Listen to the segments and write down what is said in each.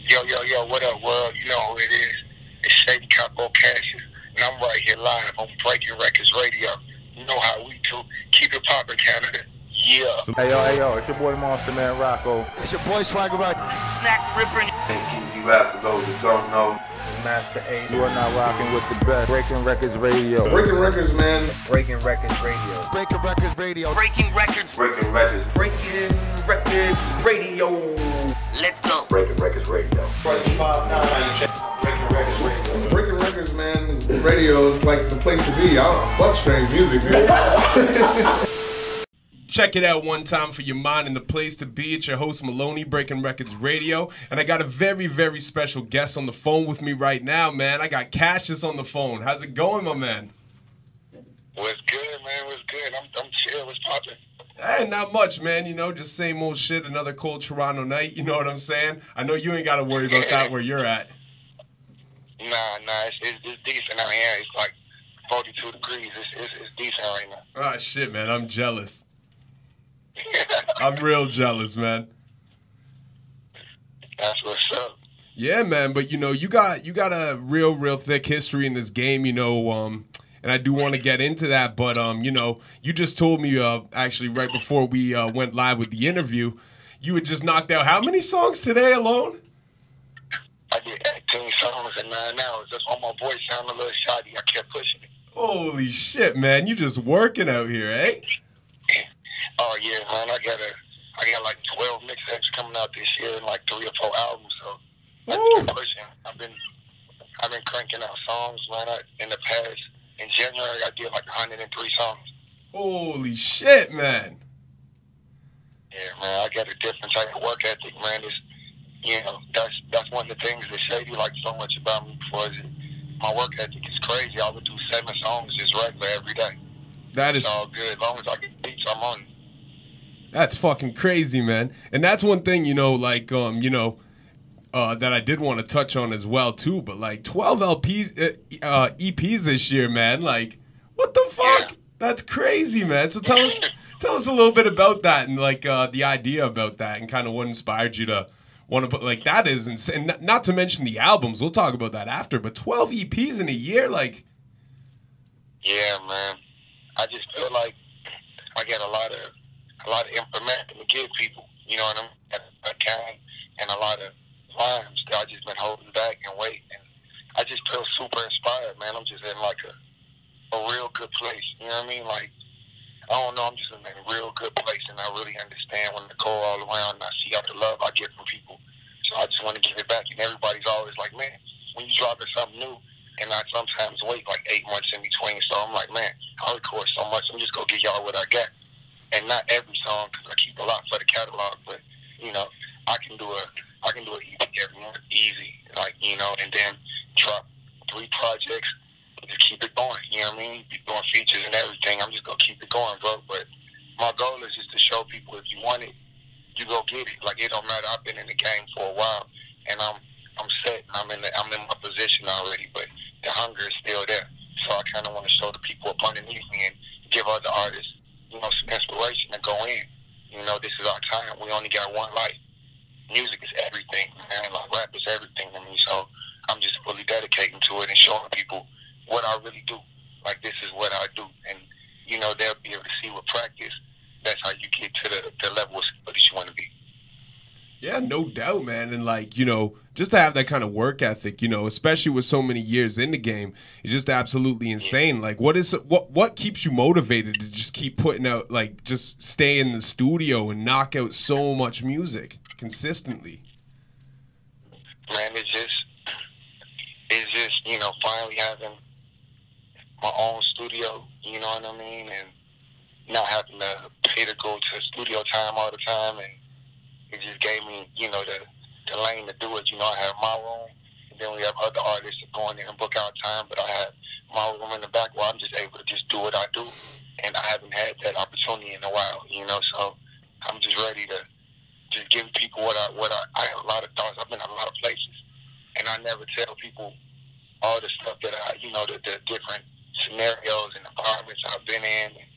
Yo, what up, world? You know who it is. It's Shady Capo Cassius, and I'm right here live on Breaking Records Radio. You know how we do. Keep it poppin', Canada. Yeah. Hey yo, it's your boy Monster Man Rocco. It's your boy Swagger Rock. This is Snack the Ripper. You rap for those who don't know. Master Ace. You are now rocking with the best. Breaking Records Radio. Breaking Records, man. Breaking Records Radio. Breaking Records Radio. Breaking Records. Breaking Records. Breaking Records Radio. Let's go. Breaking Records Radio. Breaking Records, man. Radio is like the place to be. I don't know, fuck strange music, man. Check it out one time for your mind and the place to be. It's your host Maloney, Breaking Records Radio, and I got a very, very special guest on the phone with me right now, man. I got Cassius on the phone. How's it going, my man? What's good, man? What's good? I'm chill. What's poppin'? Hey, not much, man. You know, just same old shit. Another cold Toronto night. You know what I'm saying? I know you ain't got to worry about that where you're at. Nah, it's decent out here. It's like 42 degrees. It's decent right now. Ah, shit, man. I'm jealous. I'm real jealous, man. That's what's up. Yeah, man. But, you know, you got a real thick history in this game, you know, and I do want to get into that, but, you know, you just told me, actually, right before we went live with the interview, you had just knocked out how many songs today alone? I did 18 songs in 9 hours. That's why my voice sounded a little shoddy. I kept pushing it. Holy shit, man. You just working out here, eh? Oh, yeah, man. I got like 12 mixtapes coming out this year and like 3 or 4 albums, so I've been pushing. I've been cranking out songs, man. In the past, in January, I did like 103 songs. Holy shit, man. Yeah, man, I got a different type of work ethic, man. It's, you know, that's one of the things that Shady liked so much about me before. Is my work ethic is crazy. I would do 7 songs just regular every day. That is it's all good. As long as I get beats, I'm on it. That's fucking crazy, man. And that's one thing, you know, like, you know, that I did want to touch on as well, too. But, like, 12 EPs this year, man. Like, what the fuck? Yeah. That's crazy, man. So tell us a little bit about that and, like, the idea about that and kind of what inspired you to want to put, like, that is insane. Not to mention the albums. We'll talk about that after. But 12 EPs in a year, like. Yeah, man. I just feel like I get a lot of information to give people, you know what I mean? I can, and a lot of rhymes that I just been holding back and waiting. And I just feel super inspired, man. I'm just in like a real good place, you know what I mean? Like, I don't know, I'm just in a real good place, and I really understand when I go all around and I see all the love I get from people. So I just want to give it back, and everybody's always like, man, when you dropping something new, and I sometimes wait like 8 months in between, so I'm like, man, I record so much, I'm just going to give y'all what I got. And not every song, because I keep a lot for the catalog, but, you know, I can do an EP every month, easy, like, you know, and then drop 3 projects, just keep it going, you know what I mean? Be doing features and everything, I'm just going to keep it going, bro. But my goal is just to show people if you want it, you go get it. Like, it don't matter, I've been in the game for a while, and I'm set, and I'm in my position already, but the hunger is still there. So I kind of want to show the people up underneath me and give other artists, you know, some inspiration to go in. You know, this is our time. We only got one life. Music is everything, man. Like, rap is everything to me. So I'm just fully dedicating to it and showing people what I really do. Like, this is what I do. And, you know, they'll be able to see with practice. That's how you get to the level of skill that you want to be. Yeah, no doubt, man. And, like, you know, just to have that kind of work ethic, you know, especially with so many years in the game, is just absolutely insane. Like, what keeps you motivated to just keep putting out, like, just stay in the studio and knock out so much music consistently? Man, it's just, you know, finally having my own studio, you know what I mean? And not having to pay to go to studio time all the time, and it just gave me, you know, the lane to do it. You know, I have my room, and then we have other artists that go in there and book out time, but I have my room in the back where I'm just able to just do what I do, and I haven't had that opportunity in a while, you know, so I'm just ready to just give people what I have a lot of thoughts. I've been in a lot of places, and I never tell people all the stuff that you know, the different scenarios and environments I've been in, and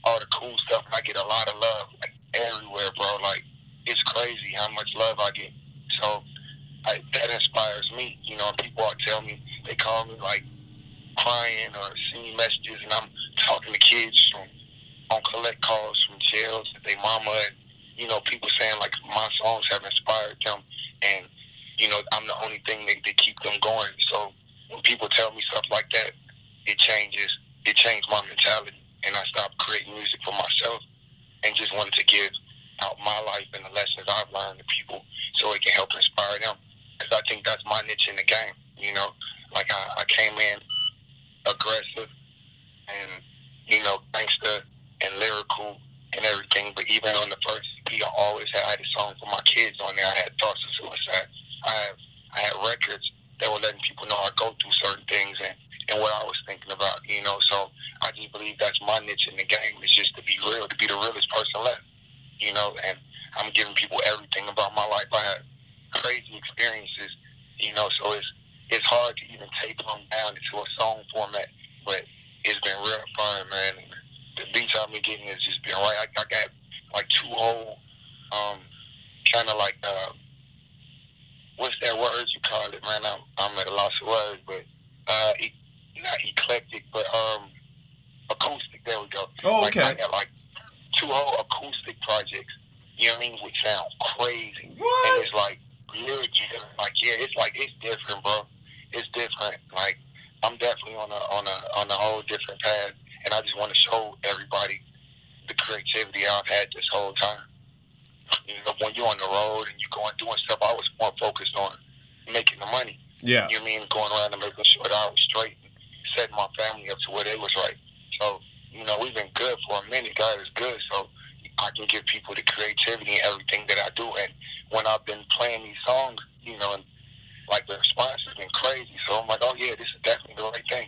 all the cool stuff, and I get a lot of love, like, everywhere, bro. Like, it's crazy how much love I get. So that inspires me. You know, and people tell me, they call me like crying or send me messages, and I'm talking to kids on collect calls from jails that they mama, and, you know, people saying like my songs have inspired them, and, you know, I'm the only thing that keep them going. So when people tell me stuff like that, it changed my mentality, and I stopped creating music for myself and just wanted to give out my life and the lessons I've learned to people so it can help inspire them. Because I think that's my niche in the game, you know. Like, I came in aggressive and, you know, gangster and lyrical and everything, but even on the first EP, I always had a song for my kids on there. I had thoughts of suicide. I had records that were letting people know I go through certain things and what I was thinking about, you know. So I just believe that's my niche in the game, is just to be real, to be the realest person left, you know. And I'm giving people everything about my life. I had crazy experiences, you know, so it's hard to even tape them down into a song format, but it's been real fun, man. The beats I've been getting has just been right. I got like 2 whole, kind of like, what's that word you call it, man? I'm at a loss of words, but not eclectic, but acoustic. There we go. Oh, okay. Like, I got like 2 whole acoustic projects, you know what I mean, which sound crazy. What? And it's like, legit, like, yeah, it's different, bro. It's different. Like, I'm definitely on a whole different path, and I just want to show everybody the creativity I've had this whole time. You know, when you're on the road and you're going doing stuff, I was more focused on making the money. Yeah. You know what I mean? Going around and making sure that I was straight and setting my family up to where they was right. So, you know, we've been good for a minute. God is good. So I can give people the creativity and everything that I do. And when I've been playing these songs, you know, and like the response has been crazy. So I'm like, oh yeah, this is definitely the right thing.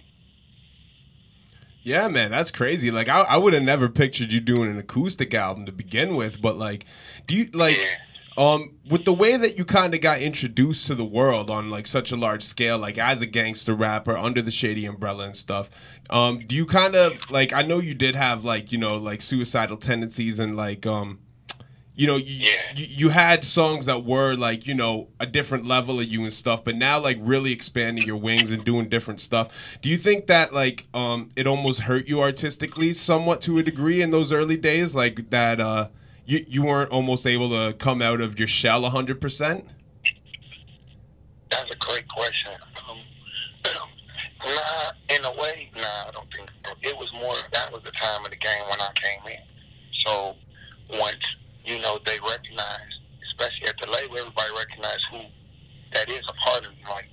Yeah, man, that's crazy. Like, I would have never pictured you doing an acoustic album to begin with, but like, do you like, with the way that you kind of got introduced to the world on like such a large scale, like as a gangster rapper under the Shady umbrella and stuff, do you kind of like, I know you did have like, you know, like suicidal tendencies and like, you know, you had songs that were like, you know, a different level of you and stuff, but now like really expanding your wings and doing different stuff. Do you think that like it almost hurt you artistically somewhat to a degree in those early days, like that you weren't almost able to come out of your shell 100%? That's a great question. Nah, in a way, nah, I don't think so. It was more, that was the time of the game when I came in. So once, you know, they recognized, especially at the label, everybody recognized who that is a part of me. Like,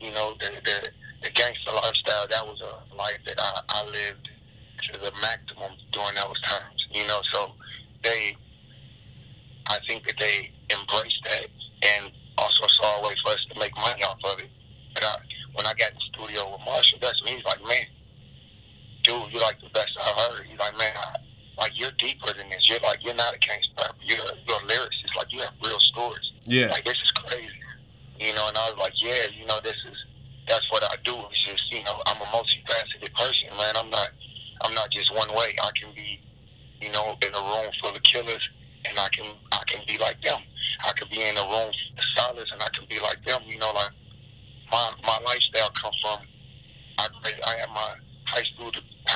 you know, the gangster lifestyle, that was a life that I lived to the maximum during those times, you know. So I think that they embraced that and also saw a way for us to make money off of it. But when I got in the studio with Marshall, that's when he's like, man, dude, you're like the best I've heard. He's like, man, like, you're deeper than this. You're like, you're not a gangster rapper. You're a lyricist. Like, you have real stories. Yeah. Like, this is crazy. You know, and I was like, yeah, you know, that's what I do. It's just, you know, I'm a multifaceted person, man. I'm not just one way. I can be, you know, in a room full of killers, and I can be like them. I could be in a room full of solids, and I can be like them. You know, like, my lifestyle comes from, I had my high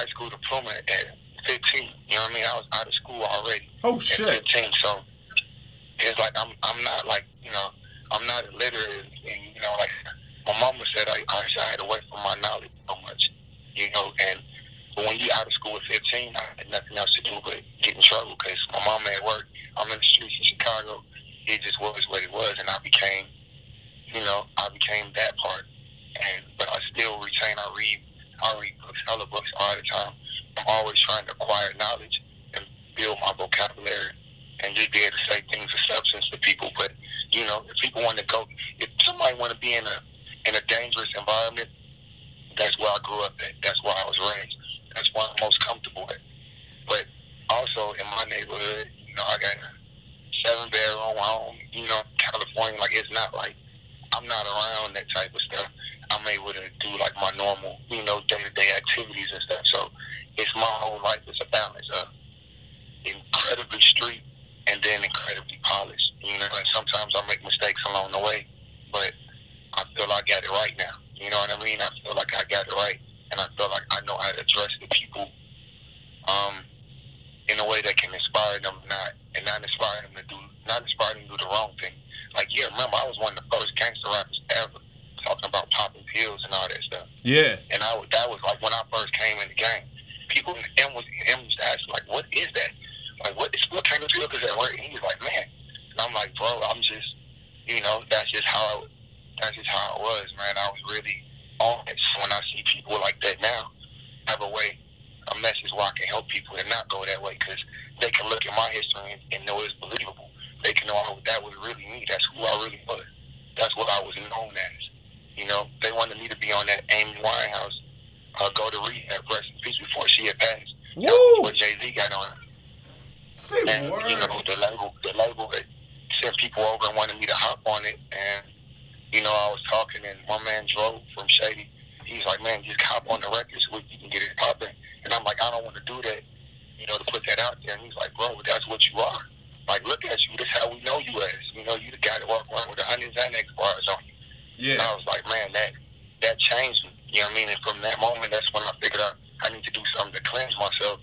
school diploma at 15, you know what I mean? I was out of school already. Oh shit! At 15, so it's like I'm not like, you know, I'm not illiterate, and you know, like my mama said, I shied away from my knowledge so much, you know. But when you out of school at 15, I had nothing else to do but get in trouble because my mama at work. I'm in the streets in Chicago. It just was what it was, and I became that part. But I still retain. I read books, hella books all the time. I'm always trying to acquire knowledge and build my vocabulary and just be able to say things of substance to people. But, you know, if somebody want to be in a dangerous environment, that's where I grew up at. That's where I was raised. That's where I'm most comfortable at. But also in my neighborhood, you know, I got a 7-bedroom home, you know, California. Like, it's not like I'm not around that type of stuff. I'm able to do like my normal, you know, day-to-day activities and stuff. So it's my whole life is a balance of incredibly street and then incredibly polished, you know. And sometimes I make mistakes along the way, but I feel like I got it right now. You know what I mean? I feel like I got it right, and I feel like I know how to address the people in a way that can inspire them, not inspire them to do the wrong thing. Like, yeah, remember, I was one of the first gangster rappers ever talking about popping pills and all that stuff. Yeah. And that was like when I first came in the game. People in M used to ask, like, what is that? Like, what kind of pill is that? And he was like, man. And I'm like, bro, I'm just, that's just how it was, man. I was really on it. So when I see people like that now, have a message where I can help people and not go that way, because they can look at my history and know it's believable. They can know that was really me. That's who I really was. That's what I was known as. They wanted me to be on that Amy Winehouse, go to Rehab, rest in peace, before she had passed. Woo! What Jay-Z got on. Say And, word. the label that sent people over and wanted me to hop on it. And, I was talking, and one man drove from Shady. He's like, man, just hop on the record so you can get it popping. And I'm like, I don't want to do that, to put that out there. And he's like, bro, that's what you are. Like, look at you. This is how we know you as. You the guy that walk around with the hundreds and X bars on you. Yeah. And I was like, man, that changed me. You know what I mean? And from that moment, that's when I figured out I need to do something to cleanse myself,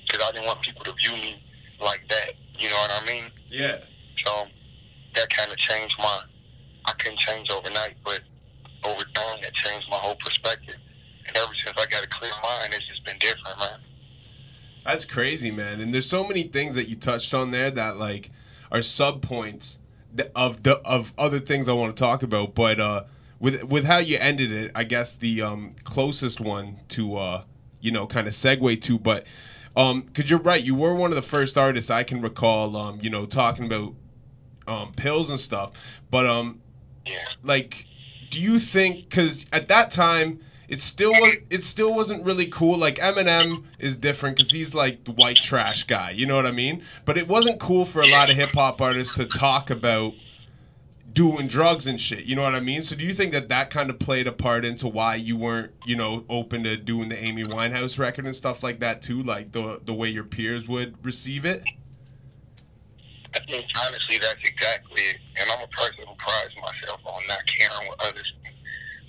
because I didn't want people to view me like that. You know what I mean? Yeah. So that kind of changed I couldn't change overnight, but over time, that changed my whole perspective. And ever since I got a clear mind, it's just been different, man. That's crazy, man. And there's so many things that you touched on there that, like, are sub points of other things I want to talk about. But with how you ended it, I guess the closest one to kind of segue to. But because you're right, you were one of the first artists I can recall, talking about pills and stuff. But Yeah. like, do you think, because at that time it still wasn't really cool. Like, Eminem is different because he's like the white trash guy, you know what I mean? But it wasn't cool for a lot of hip hop artists to talk about doing drugs and shit, you know what I mean? So do you think that kind of played a part into why you weren't, open to doing the Amy Winehouse record and stuff like that too, like the way your peers would receive it? I think, honestly, that's exactly it. And I'm a person who prides myself on not caring what others think.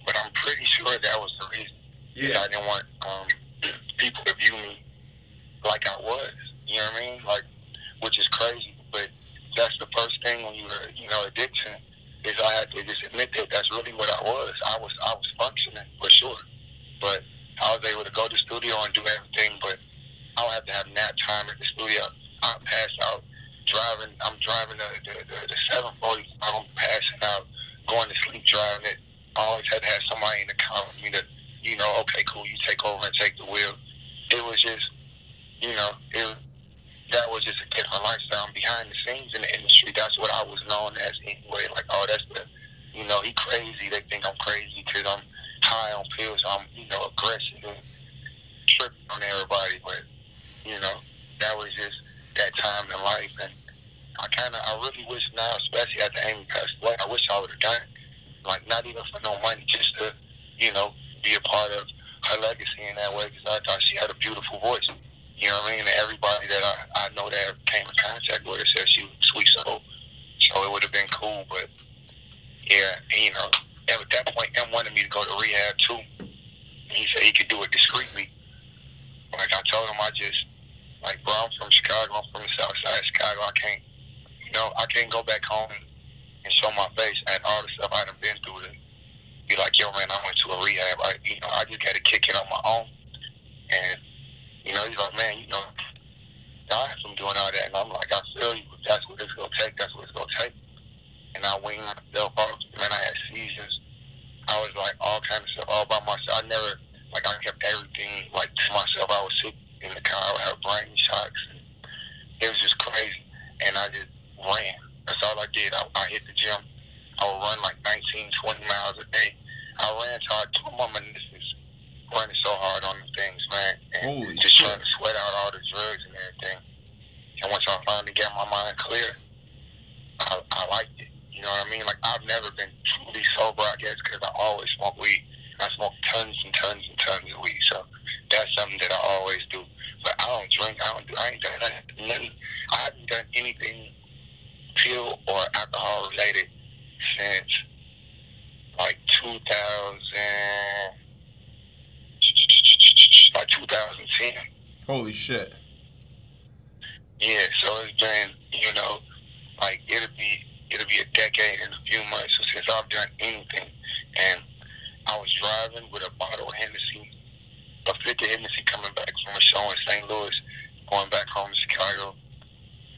But I'm pretty sure that was the reason. Yeah. I didn't want people to view me like I was. You know what I mean? Like, which is crazy. But that's the first thing when you're, addiction, is I had to just admit that that's really what I was. I was functioning, for sure. But I was able to go to the studio and do everything, but I don't have to have nap time at the studio. I pass out. I'm driving the 740. I'm passing out, going to sleep driving it. I always had to have somebody in the car with me to, okay, cool, you take over and take the wheel. It was just, that was just a different lifestyle. Behind the scenes in the industry, that's what I was known as anyway. Like, oh, that's he crazy. They think I'm crazy because I'm high on pills. I'm, aggressive and tripping on everybody. But, that was just that time in life. And I really wish now, especially after Amy passed away, I wish I would have done it. Like, not even for no money, just to, be a part of her legacy in that way, because I thought she had a beautiful voice. You know what I mean? And everybody that I know that came in contact with her said she was a sweet soul. So it would have been cool, but yeah, and, at that point, M wanted me to go to rehab too. And he said he could do it discreetly. Like, I told him, bro, I'm from Chicago. I'm from the south side of Chicago. I can't go back home and show my face at all the stuff I done been through to be like, yo, man, I went to a rehab. I just got to kick it on my own. And, he's like, man, I have from doing all that. And I'm like, I feel you. That's what it's going to take. That's what it's going to take. And I winged myself off. Man, I had seizures. I was like all kind of stuff all by myself. I kept everything to myself. I would sit in the car. I would have brain shocks. It was just crazy. And I just ran. That's all I did. I hit the gym. I would run 19, 20 miles a day. I ran till I tore my meniscus running so hard on the things, man. And Holy just shit. trying to sweat out all the drugs and everything. And once I finally got my mind clear, I liked it. You know what I mean? Like, I've never been truly sober, I guess, because I always smoke weed. I smoke tons and tons and tons of weed. So that's something that I always do. But I don't drink. I ain't done nothing. I haven't done anything pill or alcohol related since 2010. Holy shit. Yeah, so it's been, like it'll be a decade and a few months since I've done anything. And I was driving with a bottle of Hennessy, a 50 Hennessy, coming back from a show in St. Louis, going back home to Chicago.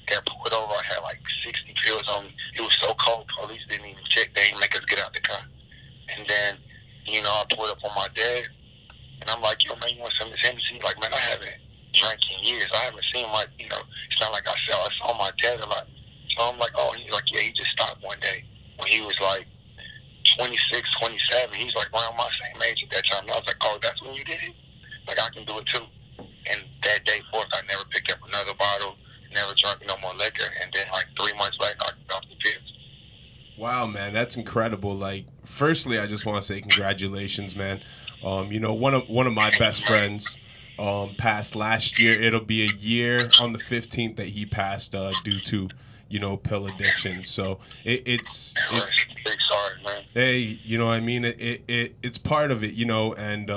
Got pulled over. I had like 60 pills on me. It was so cold, police didn't even check. They didn't make us get out the car. And then, I pulled up on my dad, and I'm like, yo, man, you want some of this Hennessy? Like, man, I haven't drank in years. I haven't seen it's not like I saw my dad a lot. So I'm like, oh, he's like, yeah, he just stopped one day when he was like 26, 27. He's like around my same age at that time. And I was like, oh, that's when you did it? Like, I can do it too. And that day forth, I never picked up another bottle, never drank no more liquor. And then like 3 months later, I got off the pills. Wow, man, that's incredible. Like, firstly, I just want to say congratulations, man. One of my best friends passed last year. It'll be a year on the 15th that he passed due to, pill addiction. So it's big sorry, man. Hey, what I mean? It's part of it, and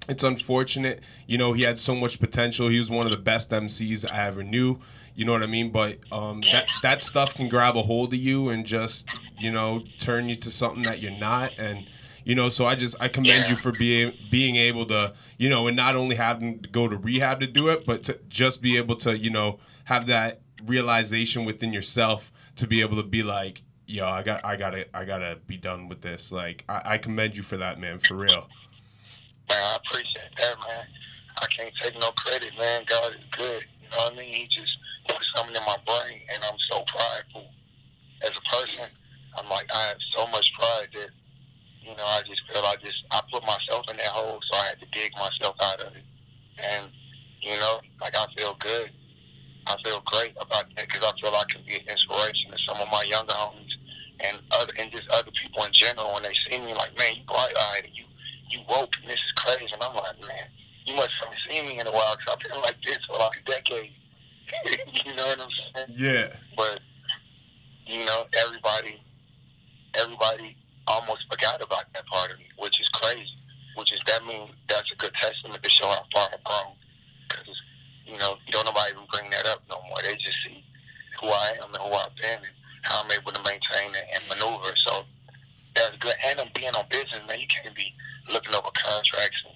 it's unfortunate. He had so much potential. He was one of the best MCs I ever knew. You know what I mean? But that stuff can grab a hold of you and just, turn you to something that you're not. And, so I commend you for being able to, and not only having to go to rehab to do it, but to just be able to, have that realization within yourself to be able to be like, yo, I gotta be done with this. Like, I commend you for that, man, for real. Man, I appreciate that, man. I can't take no credit, man. God is good. You know what I mean? He just put something in my brain, and I'm so prideful as a person. I'm like, I have so much pride that, I just feel I put myself in that hole, so I had to dig myself out of it. And, like, I feel good. I feel great about that because I feel I can be an inspiration to some of my younger homies and just other people in general. When they see me, like, man, you bright-eyed and you woke, and this is crazy. And I'm like, man, you must haven't seen me in a while because I've been like this for like a decade. You know what I'm saying? Yeah. But, everybody almost forgot about that part of me, which is crazy. That means that's a good testament to show how far I've grown. Because, don't nobody even bring that up no more. They just see who I am and who I've been and how I'm able to maintain it and maneuver. So that's good. And I'm being on business, man. You can't be looking over contracts and,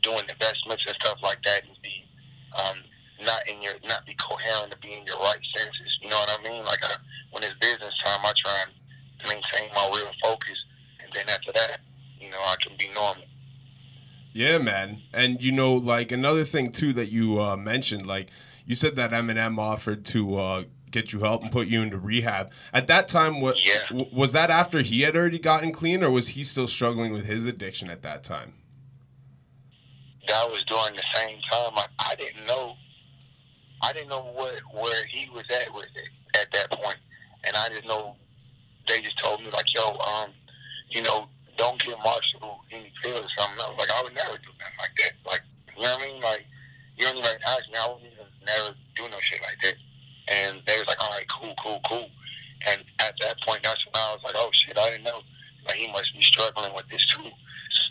doing investments and stuff like that and be not be coherent to be in your right senses. You know what I mean? Like when it's business time, I try and maintain my real focus, and then after that, I can be normal. Yeah, man. And, like another thing, too, that you mentioned, like you said that Eminem offered to get you help and put you into rehab. At that time, was that after he had already gotten clean, or was he still struggling with his addiction at that time? That was during the same time. I didn't know where he was at with it at that point. And I just know they just told me, like, yo, don't give Marshall any pills or something. I was like, I would never do nothing like that. Like, you know what I mean? Like, you don't even ask me. I wouldn't even never do no shit like that. And they was like, all right, cool. And at that point, that's when I was like, oh, shit, I didn't know. Like, he must be struggling with this, too.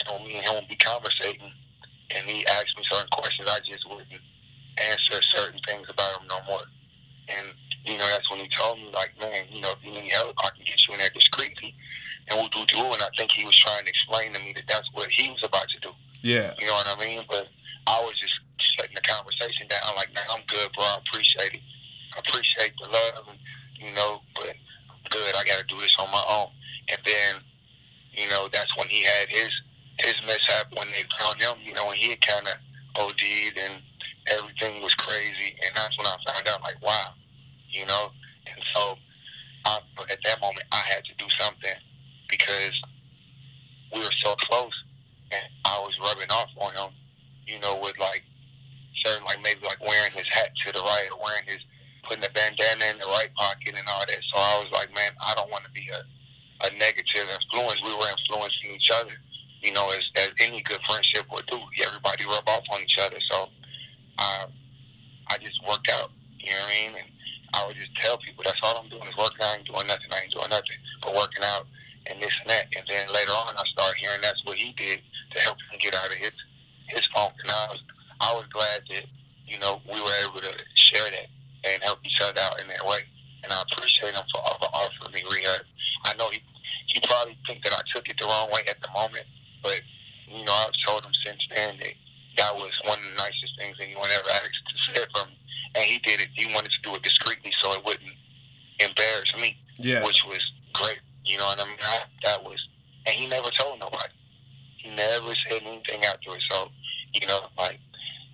So me and him would be conversating, and he asked me certain questions. I just wouldn't answer certain things about him no more. And, that's when he told me, like, man, if you need help, I can get you in there discreetly. And we'll do. And I think he was trying to explain to me that that's what he was about to do. Yeah. You know what I mean? But I was just shutting the conversation down. I'm like, man, I'm good, bro. I appreciate it. I appreciate the love, and, but I'm good. I got to do this on my own. And then, that's when he had his mishap when they found him, when he had kind of OD'd and everything was crazy. And that's when I found out, like, wow, And so at that moment, I had to do something because we were so close, and I was rubbing off on him, with like certain, like maybe like wearing his hat to the right or putting the bandana in the right pocket and all that. So I was like, man, I don't want to be a negative influence. We were influencing each other, as any good friendship would do. Everybody rub off on each other. So I just worked out, you know what I mean? And I would just tell people, that's all I'm doing is working out. I ain't doing nothing. But working out and this and that. And then later on, I started hearing that's what he did to help him get out of his funk. And I was glad that, you know, we were able to share that and help each other out in that way. And I appreciate him for offering me Rehab. I know he probably think that I took it the wrong way at the moment, but, you know, I've told him since then that was one of the nicest things anyone ever asked to say from me. And he did it. He wanted to do it discreetly so it wouldn't embarrass me, which was great. You know what I mean? And he never told nobody. He never said anything after it. So, you know, like,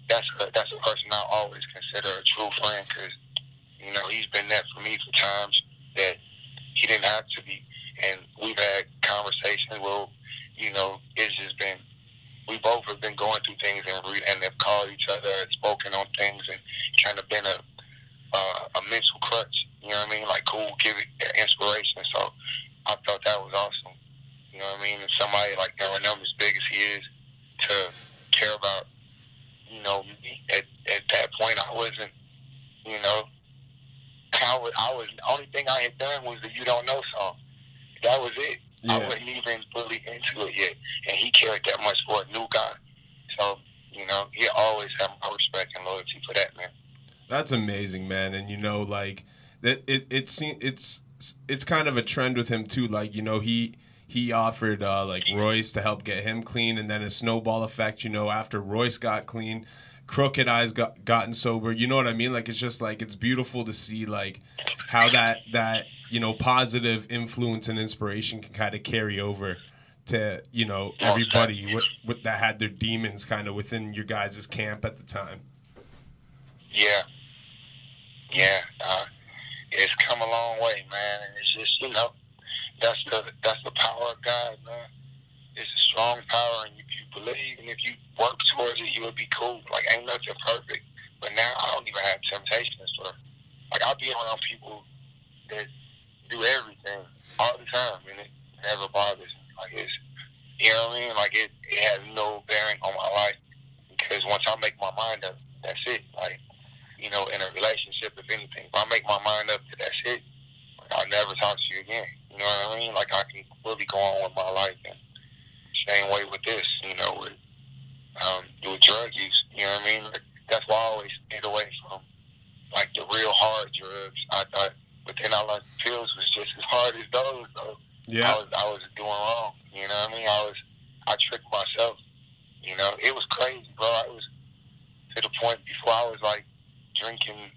that's a person I always consider a true friend, because, you know, he's been there for me for times that he didn't have to be. And we've had conversations where, you know, it's just been, we both have been going through things and have called each other and spoken on things and kind of been a mental crutch. You know what I mean? Like, cool, give it inspiration. So I thought that was awesome. You know what I mean? And somebody like Eminem, as big as he is, to care about, you know, me. At that point, I wasn't, you know, I was, the only thing I had done was the You Don't Know song. That was it. Yeah. I wasn't even fully into it yet. And he cared that much for a new guy. So, you know, he always had my respect and loyalty for that, man. That's amazing, man. And, you know, like, it's kind of a trend with him, too. Like, you know, he offered, like, Royce to help get him clean. And then a snowball effect, you know, after Royce got clean, Crooked Eyes gotten sober. You know what I mean? Like, it's just, like, it's beautiful to see, like, how that you know, positive influence and inspiration can kind of carry over to, you know, everybody with that had their demons kind of within your guys' camp at the time. Yeah. Yeah. It's come a long way, man. And it's just, you know, that's the power of God, man. It's a strong power, and if you believe and if you work towards it, you will be cool. Like, ain't nothing perfect. But now I don't even have temptations for, like, I'll be around people that do everything all the time, and it never bothers me. Like, it's, you know what I mean? Like, it has no bearing on my life, because once I make my mind up, that's it. Like, you know, in a relationship, if anything, if I make my mind up that that's it, like, I'll never talk to you again. You know what I mean? Like, I can really go on with my life. And same way with this, you know, with drug use. You know what I mean? Like, that's why I always stayed away from, like, the real hard drugs. I thought, but then I learned pills was just as hard as those. So yeah, I was doing wrong. You know what I mean? I tricked myself. You know, it was crazy, bro. I was to the point before I was like drinking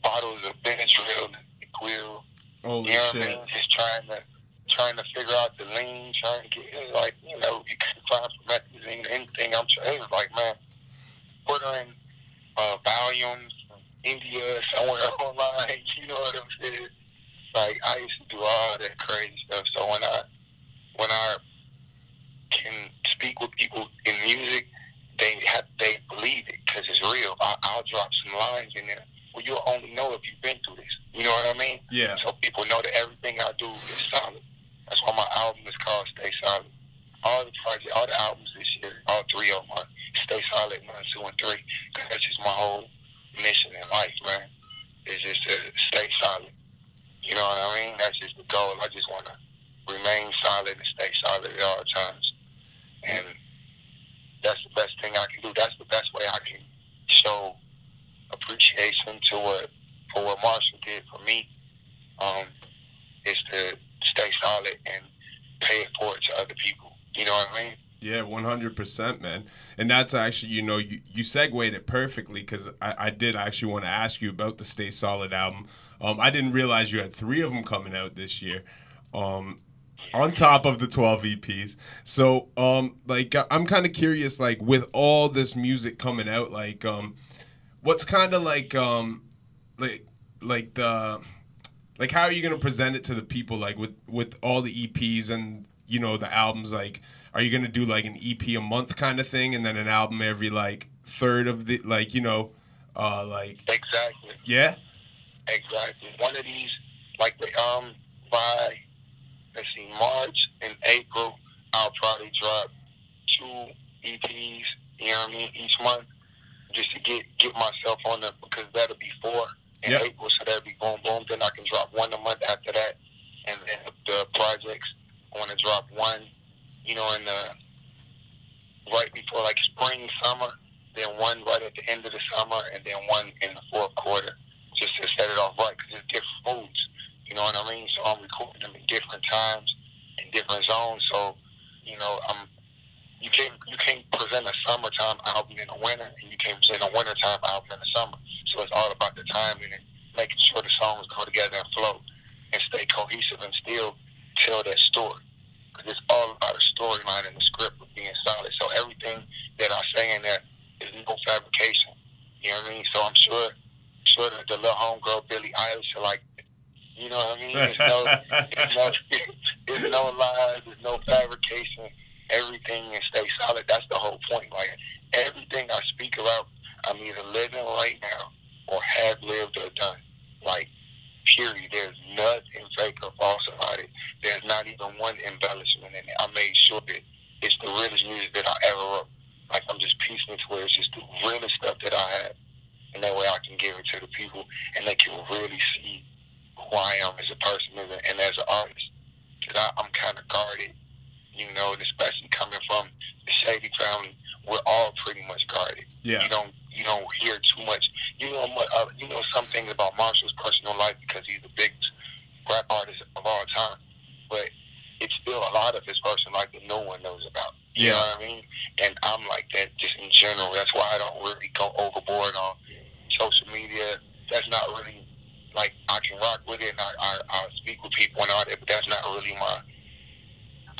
bottles of Benadryl and Quill. Holy you know shit. what I mean? Just trying to figure out the lean, trying to get it, like, you know, you can find promethazine, anything. It was like, man, ordering Valium from India somewhere online. You know what I'm saying? Like, I used to do all that crazy stuff. So when I can speak with people in music, they believe it because it's real. I'll drop some lines in there. Well, you'll only know if you've been through this. You know what I mean? Yeah. So people know that everything I do is solid. That's why my album is called Stay Solid. All the albums this year, all three of them are Stay Solid 1, 2, and 3. Because that's just my whole mission in life, man. It's just to stay solid. You know what I mean? That's just the goal. I just want to remain solid and stay solid at all times. And that's the best thing I can do. That's the best way I can show appreciation for what Marshall did for me, is to stay solid and pay it forward to other people. You know what I mean? Yeah, 100%, man. And that's actually, you know, you segued it perfectly, because I did actually want to ask you about the Stay Solid album. I didn't realize you had 3 of them coming out this year, on top of the 12 EPs. So, like, I'm kind of curious, like, with all this music coming out, like, what's kind of like how are you going to present it to the people, like, with all the EPs and, you know, the albums? Like, are you going to do, like, an EP a month kind of thing, and then an album every, like, third of the, like, you know, like... Exactly. Yeah? Exactly. One of these, like, by, let's see, March and April, I'll probably drop 2 EPs, you know what I mean, each month, just to get myself on the, because that'll be 4 in April, so that'll be boom, boom. Then I can drop 1 a month after that, and then the projects drop one, you know, in the right before like spring, summer, then one right at the end of the summer, and then one in the fourth quarter, just to set it off right, because it's different moods, you know what I mean? So I'm recording them in different times, in different zones, so, you know, you can't present a summertime album in the winter, and you can't present a wintertime album in the summer, so it's all about the timing and making sure the songs go together and flow, and stay cohesive and still tell that story. Because it's all about a storyline and the script of being solid. So everything that I say in there is no fabrication. You know what I mean? So I'm sure that the little homegirl Billie Eilish are like, you know what I mean? There's no lies, there's no fabrication. Everything and stay solid. That's the whole point. Like everything I speak about, I'm either living right now or have lived or done. Like, period. There's nothing fake or false about it. There's not even one embellishment in it. I made sure that it's the realest music that I ever wrote. Like, I'm just piecing it to where it's just the realest stuff that I have. And that way I can give it to the people and they can really see who I am as a person and as an artist. Because I'm kind of guarded, you know, and especially coming from the Shady family, we're all pretty much guarded. Yeah. You don't hear too much. You know some things about Marshall's personal life because he's the biggest rap artist of all time. But it's still a lot of his personal life that no one knows about. You know what I mean? And I'm like that just in general. That's why I don't really go overboard on social media. That's not really, like, I can rock with it and I speak with people and all that, but that's not really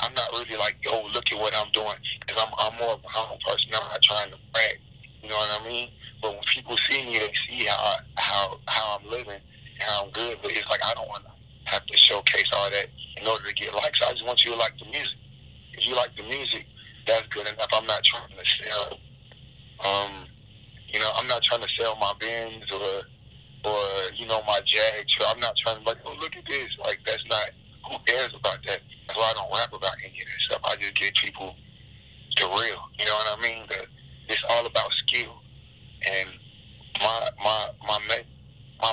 I'm not really like, yo, look at what I'm doing. Because I'm more of a humble person. I'm not trying to brag. You know what I mean? But when people see me, they see how I'm living and how I'm good. But it's like I don't want to have to showcase all that in order to get likes. I just want you to like the music. If you like the music, that's good enough. I'm not trying to sell, I'm not trying to sell my Benz or you know, my Jag. I'm not trying to like, oh, look at this. Like, that's not, who cares about that? That's why I don't rap about any of that stuff. I just give people the real. You know what I mean? It's all about skill. And my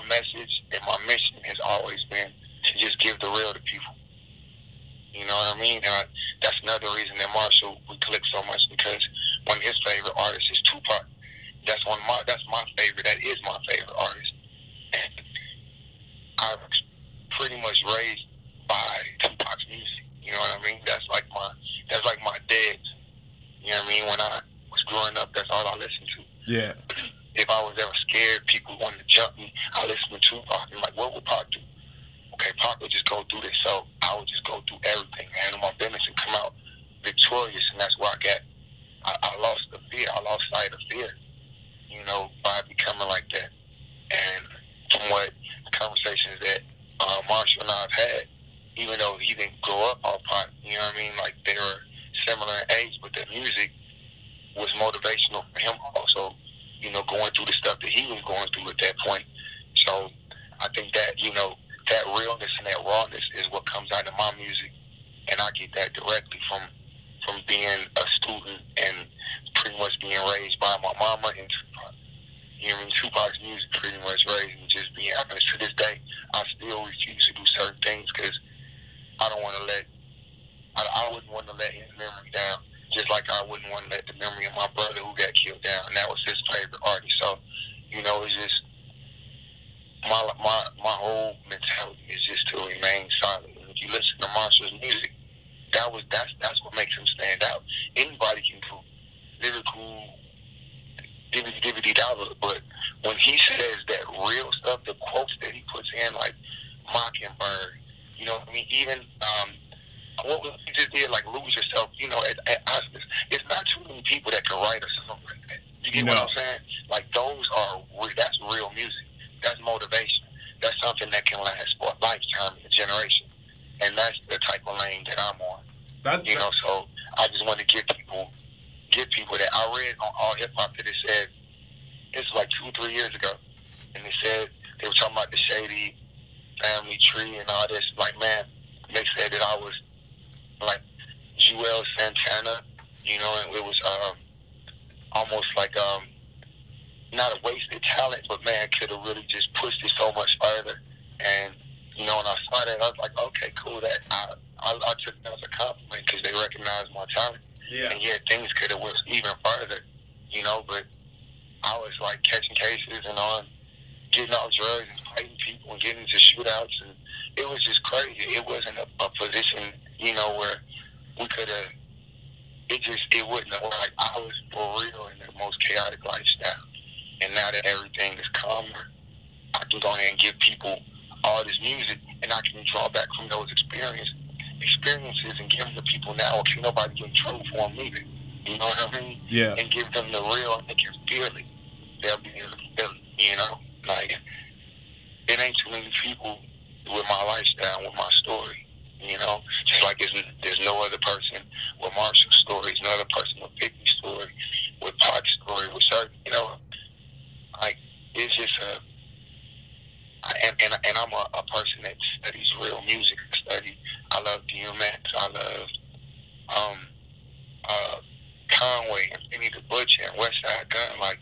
message and my mission has always been to just give the real to people. You know what I mean? And that's another reason that Marshall would click so much, because one of his favorite artists is Tupac. That's my favorite. That is my favorite artist. And I was pretty much raised by Tupac's music. You know what I mean? That's like my dad's. You know what I mean? When I was growing up, that's all I listened to. Yeah. If I was ever scared, people wanted to jump me, I listened to Tupac. I'm like, what would Pac do? Okay, Pac would just go through this, so I would just go through everything, handle my business, and come out victorious. And that's where I lost the fear. I lost sight of fear, you know, by becoming like that. And from what conversations that Marshall and I have had, even though he didn't grow up on Pac, you know what I mean? Like, they were similar in age, but the music was motivational for him also, you know, going through the stuff that he was going through at that point. So I think that, you know, that realness and that rawness is what comes out of my music, and I get that directly from being a student and pretty much being raised by my mama and Tupac. You know what I mean? Tupac's music pretty much raised me just being honest. To this day, I still refuse to do certain things because I wouldn't want to let his memory down, just like I wouldn't want to let the memory of my brother who got killed down, and that was his favorite artist. So, you know, it's just my whole mentality is just to remain silent. And if you listen to Marshall's music, that's what makes him stand out. Anybody can do lyrical dibbity dollar, but when he says that real stuff, the quotes that he puts in, like Mockingbird, you know what I mean? Even what was he just did, like Lose Yourself, you know, at Oscars. It's not too many people that can write a song like that. You get what I'm saying? Like, that's real music. That's motivation. That's something that can last for a lifetime and a generation. And that's the type of lane that I'm on. So I just want to give people that. I read on All Hip Hop that it said, this was like 2-3 years ago, and they said, they were talking about the Shady family tree and all this. Like, man, they said that I was like Joel Santana, you know, and it was almost like not a wasted talent, but man, could have really just pushed it so much further. And you know, when I saw that, I was like, okay, cool. That I took that as a compliment because they recognized my talent. Yeah. And yeah, things could have went even further, you know, but I was like catching cases and on getting off drugs and fighting people and getting into shootouts, and it was just crazy. It wasn't a position, you know, where we could have, it wouldn't have, like, I was for real in the most chaotic lifestyle. And now that everything is calmer, I can go ahead and give people all this music, and I can draw back from those experiences and give them to people now. Can't nobody get in trouble for them either. You know what I mean? Yeah. And give them the real, and they can feel it. They'll be able to feel it, you know? Like, it ain't too many people with my lifestyle, with my story, you know? Just like there's no other person with Marshall's stories, no other person with 50's story, with Pac's story, with certain, you know? Like, it's just and I'm a person that studies real music. I love DMX. I love Conway and Benny the Butcher and Westside Gun. Like,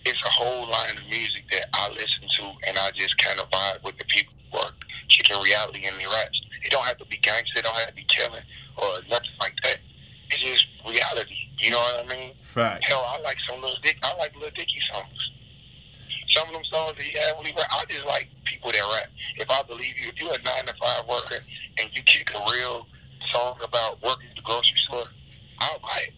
it's a whole line of music that I listen to, and I just kind of vibe with the people who are kicking reality in their raps. It don't have to be gangster. It don't have to be killing or nothing like that. It's just reality. You know what I mean? Fact. Hell, I like I like Lil Dicky songs. Some of them songs that he had when he rap, I just like people that rap. If I believe you, if you're a 9-to-5 worker and you kick a real song about working at the grocery store, I'll buy it.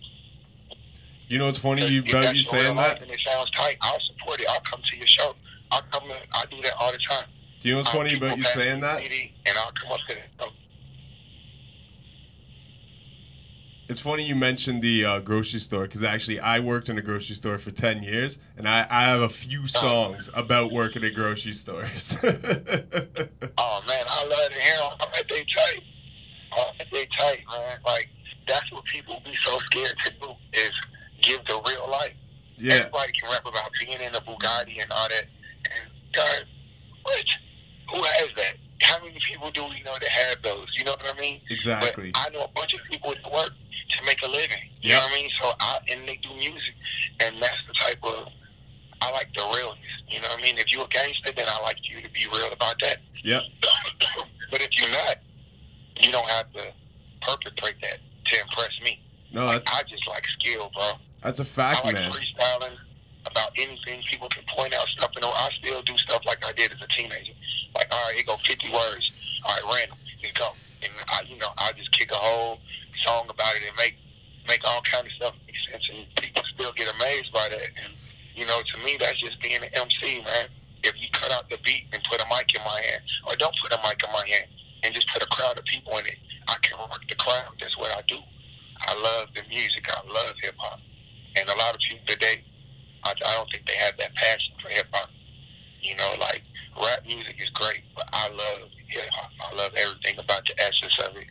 You know what's funny about you saying that? And it sounds tight, I'll support it. I'll come to your show. I do that all the time. Do you know what's funny about you saying that? And I'll come up to it. It's funny you mentioned the grocery store, because actually I worked in a grocery store for 10 years, and I have a few songs about working at grocery stores. Oh, man, I love to hear them. I bet they tight. They tight, man. Like, that's what people be so scared to do, is give the real life. Yeah. Everybody can rap about being in a Bugatti and all that. And, God, what? Who has that? How many people do we know that have those? You know what I mean? Exactly. But I know a bunch of people that work to make a living. You know what I mean? So and they do music, and that's the type of, I like the realness. You know what I mean? If you're a gangster, then I like you to be real about that. Yep. But if you're not, you don't have to perpetrate that to impress me. No, like, I just like skill, bro. That's a fact, I like man. freestyling about anything. People can point out stuff, and I still do stuff like I did as a teenager. Like, all right, here go 50 words. All right, random. Here go. And I just kick a whole song about it and make all kind of stuff make sense, and people still get amazed by that. And to me, that's just being an MC, man. If you cut out the beat and put a mic in my hand, or don't put a mic in my hand and just put a crowd of people in it, I can rock the crowd. That's what I do. I love the music. I love hip hop, and a lot of people today, I don't think they have that passion for hip hop. Like, rap music is great, but I love hip hop. I love everything about the essence of it.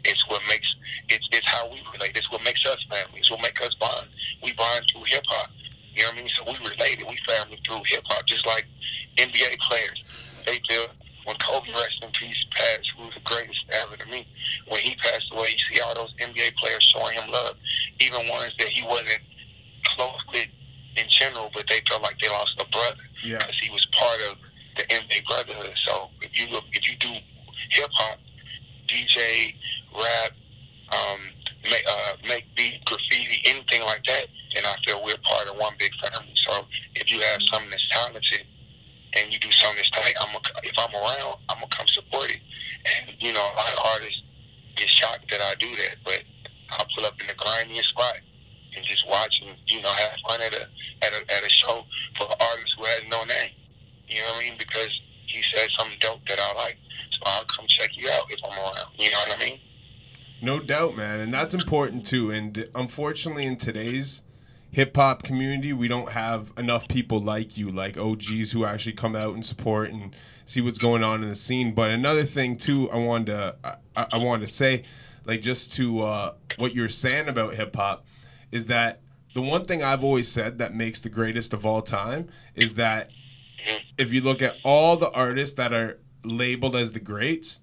It's what makes it's how we relate. It's what makes us family. It's what makes us bond. We bond through hip hop. You know what I mean? So we related. We family through hip hop. Just like NBA players, they feel when Kobe, rest in peace, passed, who was the greatest ever to me. When he passed away, you see all those NBA players showing him love, even ones that he wasn't close with in general, but they felt like they lost a brother because he was part of the NBA brotherhood. So if you do hip hop, DJ, rap, make beat, graffiti, anything like that, then I feel we're part of one big family. So if you have something that's talented and you do something that's tight, if I'm around, I'm gonna come support it. And a lot of artists get shocked that I do that, but I'll pull up in the grindiest spot and just watch and have fun at a show for an artist who has no name. You know what I mean? Because he said something dope that I like, so I'll come check you out if I'm around. You know what I mean? No doubt, man, and that's important too. And unfortunately, in today's hip-hop community, we don't have enough people like you, like OGs, who actually come out and support and see what's going on in the scene. But another thing too, I wanted to say, like, just to what you're saying about hip-hop, is that the one thing I've always said that makes the greatest of all time is that if you look at all the artists that are labeled as the greats,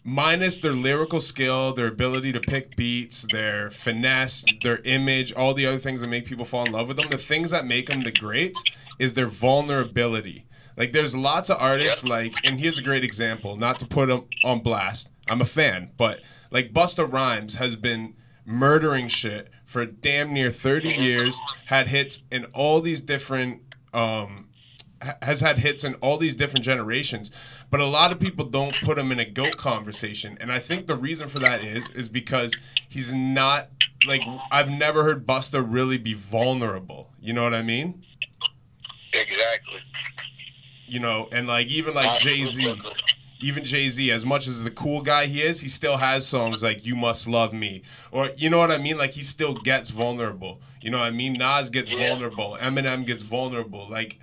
minus their lyrical skill, their ability to pick beats, their finesse, their image, all the other things that make people fall in love with them, the things that make them the greats is their vulnerability. Like, there's lots of artists, like, and here's a great example, not to put them on blast. I'm a fan, but, like, Busta Rhymes has been murdering shit for damn near 30 years, had hits in all these different, has had hits in all these different generations, but a lot of people don't put him in a GOAT conversation, and I think the reason for that is because he's not, like, I've never heard Busta really be vulnerable. You know what I mean? Exactly. You know, and like even like Jay-Z, as much as the cool guy he is, he still has songs like You Must Love Me. Or, you know what I mean? Like, he still gets vulnerable. You know what I mean? Nas gets vulnerable. Eminem gets vulnerable. Like,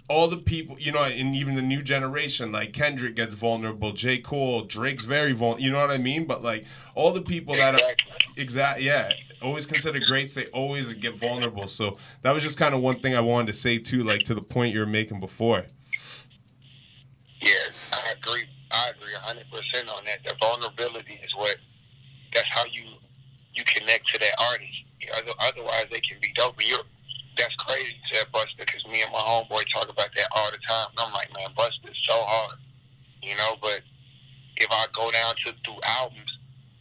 all the people, you know, and even the new generation, like Kendrick gets vulnerable. J. Cole, Drake's very vulnerable. You know what I mean? But, like, all the people that are, always considered greats, they always get vulnerable. So that was just kind of one thing I wanted to say, too, like, to the point you were making before. Yeah, I agree 100% on that. The vulnerability is that's how you connect to that artist. Otherwise, they can be dope. That's crazy, said Busta, because me and my homeboy talk about that all the time. And I'm like, man, Busta's so hard, you know. But if I go down through albums,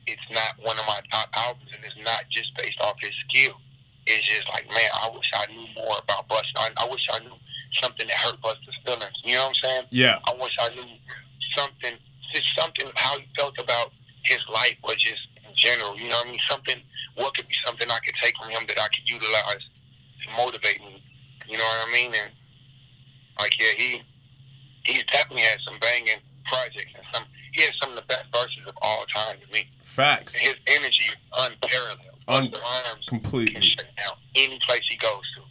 it's not one of my top albums, and it's not just based off his skill. It's just like, man, I wish I knew more about Busta. I wish I knew something that hurt Busta's feelings. You know what I'm saying? Yeah. I wish I knew something how he felt about his life, or just in general. You know what I mean? What could be something I could take from him that I could utilize to motivate me. You know what I mean? And like, yeah, he's definitely had some banging projects, and he has some of the best verses of all time to me. Facts. And his energy is unparalleled. Completely. Can shut down any place he goes to.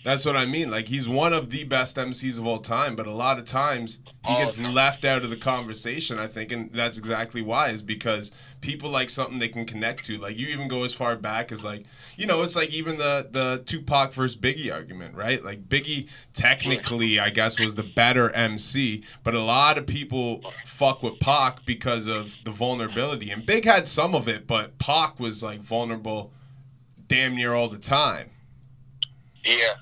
That's what I mean. Like, he's one of the best MCs of all time, but a lot of times he gets left out of the conversation, I think, and that's exactly why, is because people like something they can connect to. Like, you even go as far back as, like, you know, it's like even the Tupac versus Biggie argument, right? Like, Biggie technically, I guess, was the better MC, but a lot of people fuck with Pac because of the vulnerability. And Big had some of it, but Pac was, like, vulnerable damn near all the time. Yeah.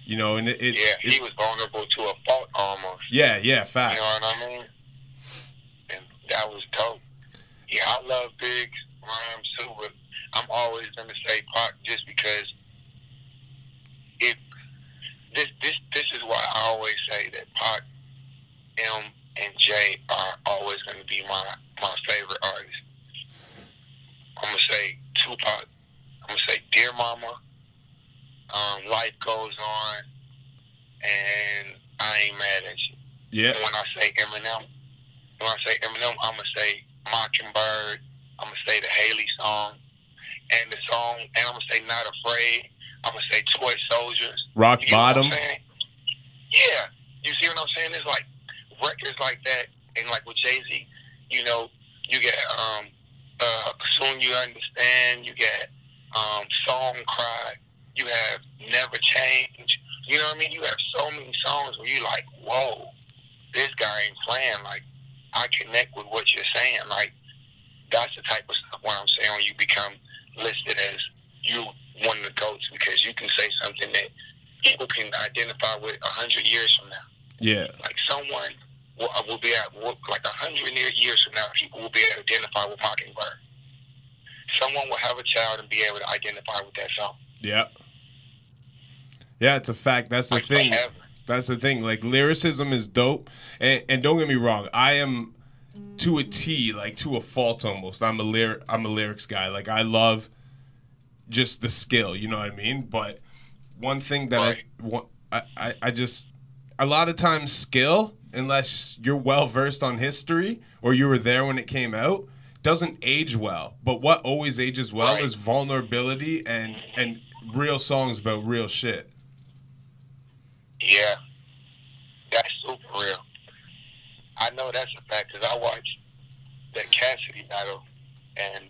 You know, and he was vulnerable to a fault almost. Yeah, fact. You know what I mean? And that was dope. Yeah, I love Big's rhymes too, but I'm always gonna say Pac just because this is why I always say that Pac, M, and J are always gonna be my favorite artists. I'm gonna say Tupac. I'm gonna say Dear Mama. Life Goes On, and I Ain't Mad at You. Yeah. And when I say Eminem, I'm gonna say Mockingbird. I'm gonna say the Haley song, and I'm gonna say Not Afraid. I'm gonna say Toy Soldiers. Rock Bottom. Yeah, you see what I'm saying? It's like records like that, and like with Jay-Z, you know, you get Soon You Understand. You get Song Cry. You have Never Change. You know what I mean? You have so many songs where you like, whoa, this guy ain't playing. Like, I connect with what you're saying. Like, that's the type of stuff what I'm saying when you become listed as you one of the GOATs, because you can say something that people can identify with 100 years from now. Yeah. Like, someone will be at, like 100 years from now, people will be able to identify with Mockingbird. Someone will have a child and be able to identify with that song. Yeah. Yeah, it's a fact. That's the thing. Forever. That's the thing. Like, lyricism is dope. And don't get me wrong, I am to a T, like to a fault almost. I'm a lyrics guy. Like, I love just the skill, you know what I mean? But one thing that I just, a lot of times skill, unless you're well versed on history or you were there when it came out, doesn't age well. But what always ages well is vulnerability and real songs about real shit. Yeah, that's super real. I know that's a fact because I watched that Cassidy battle, and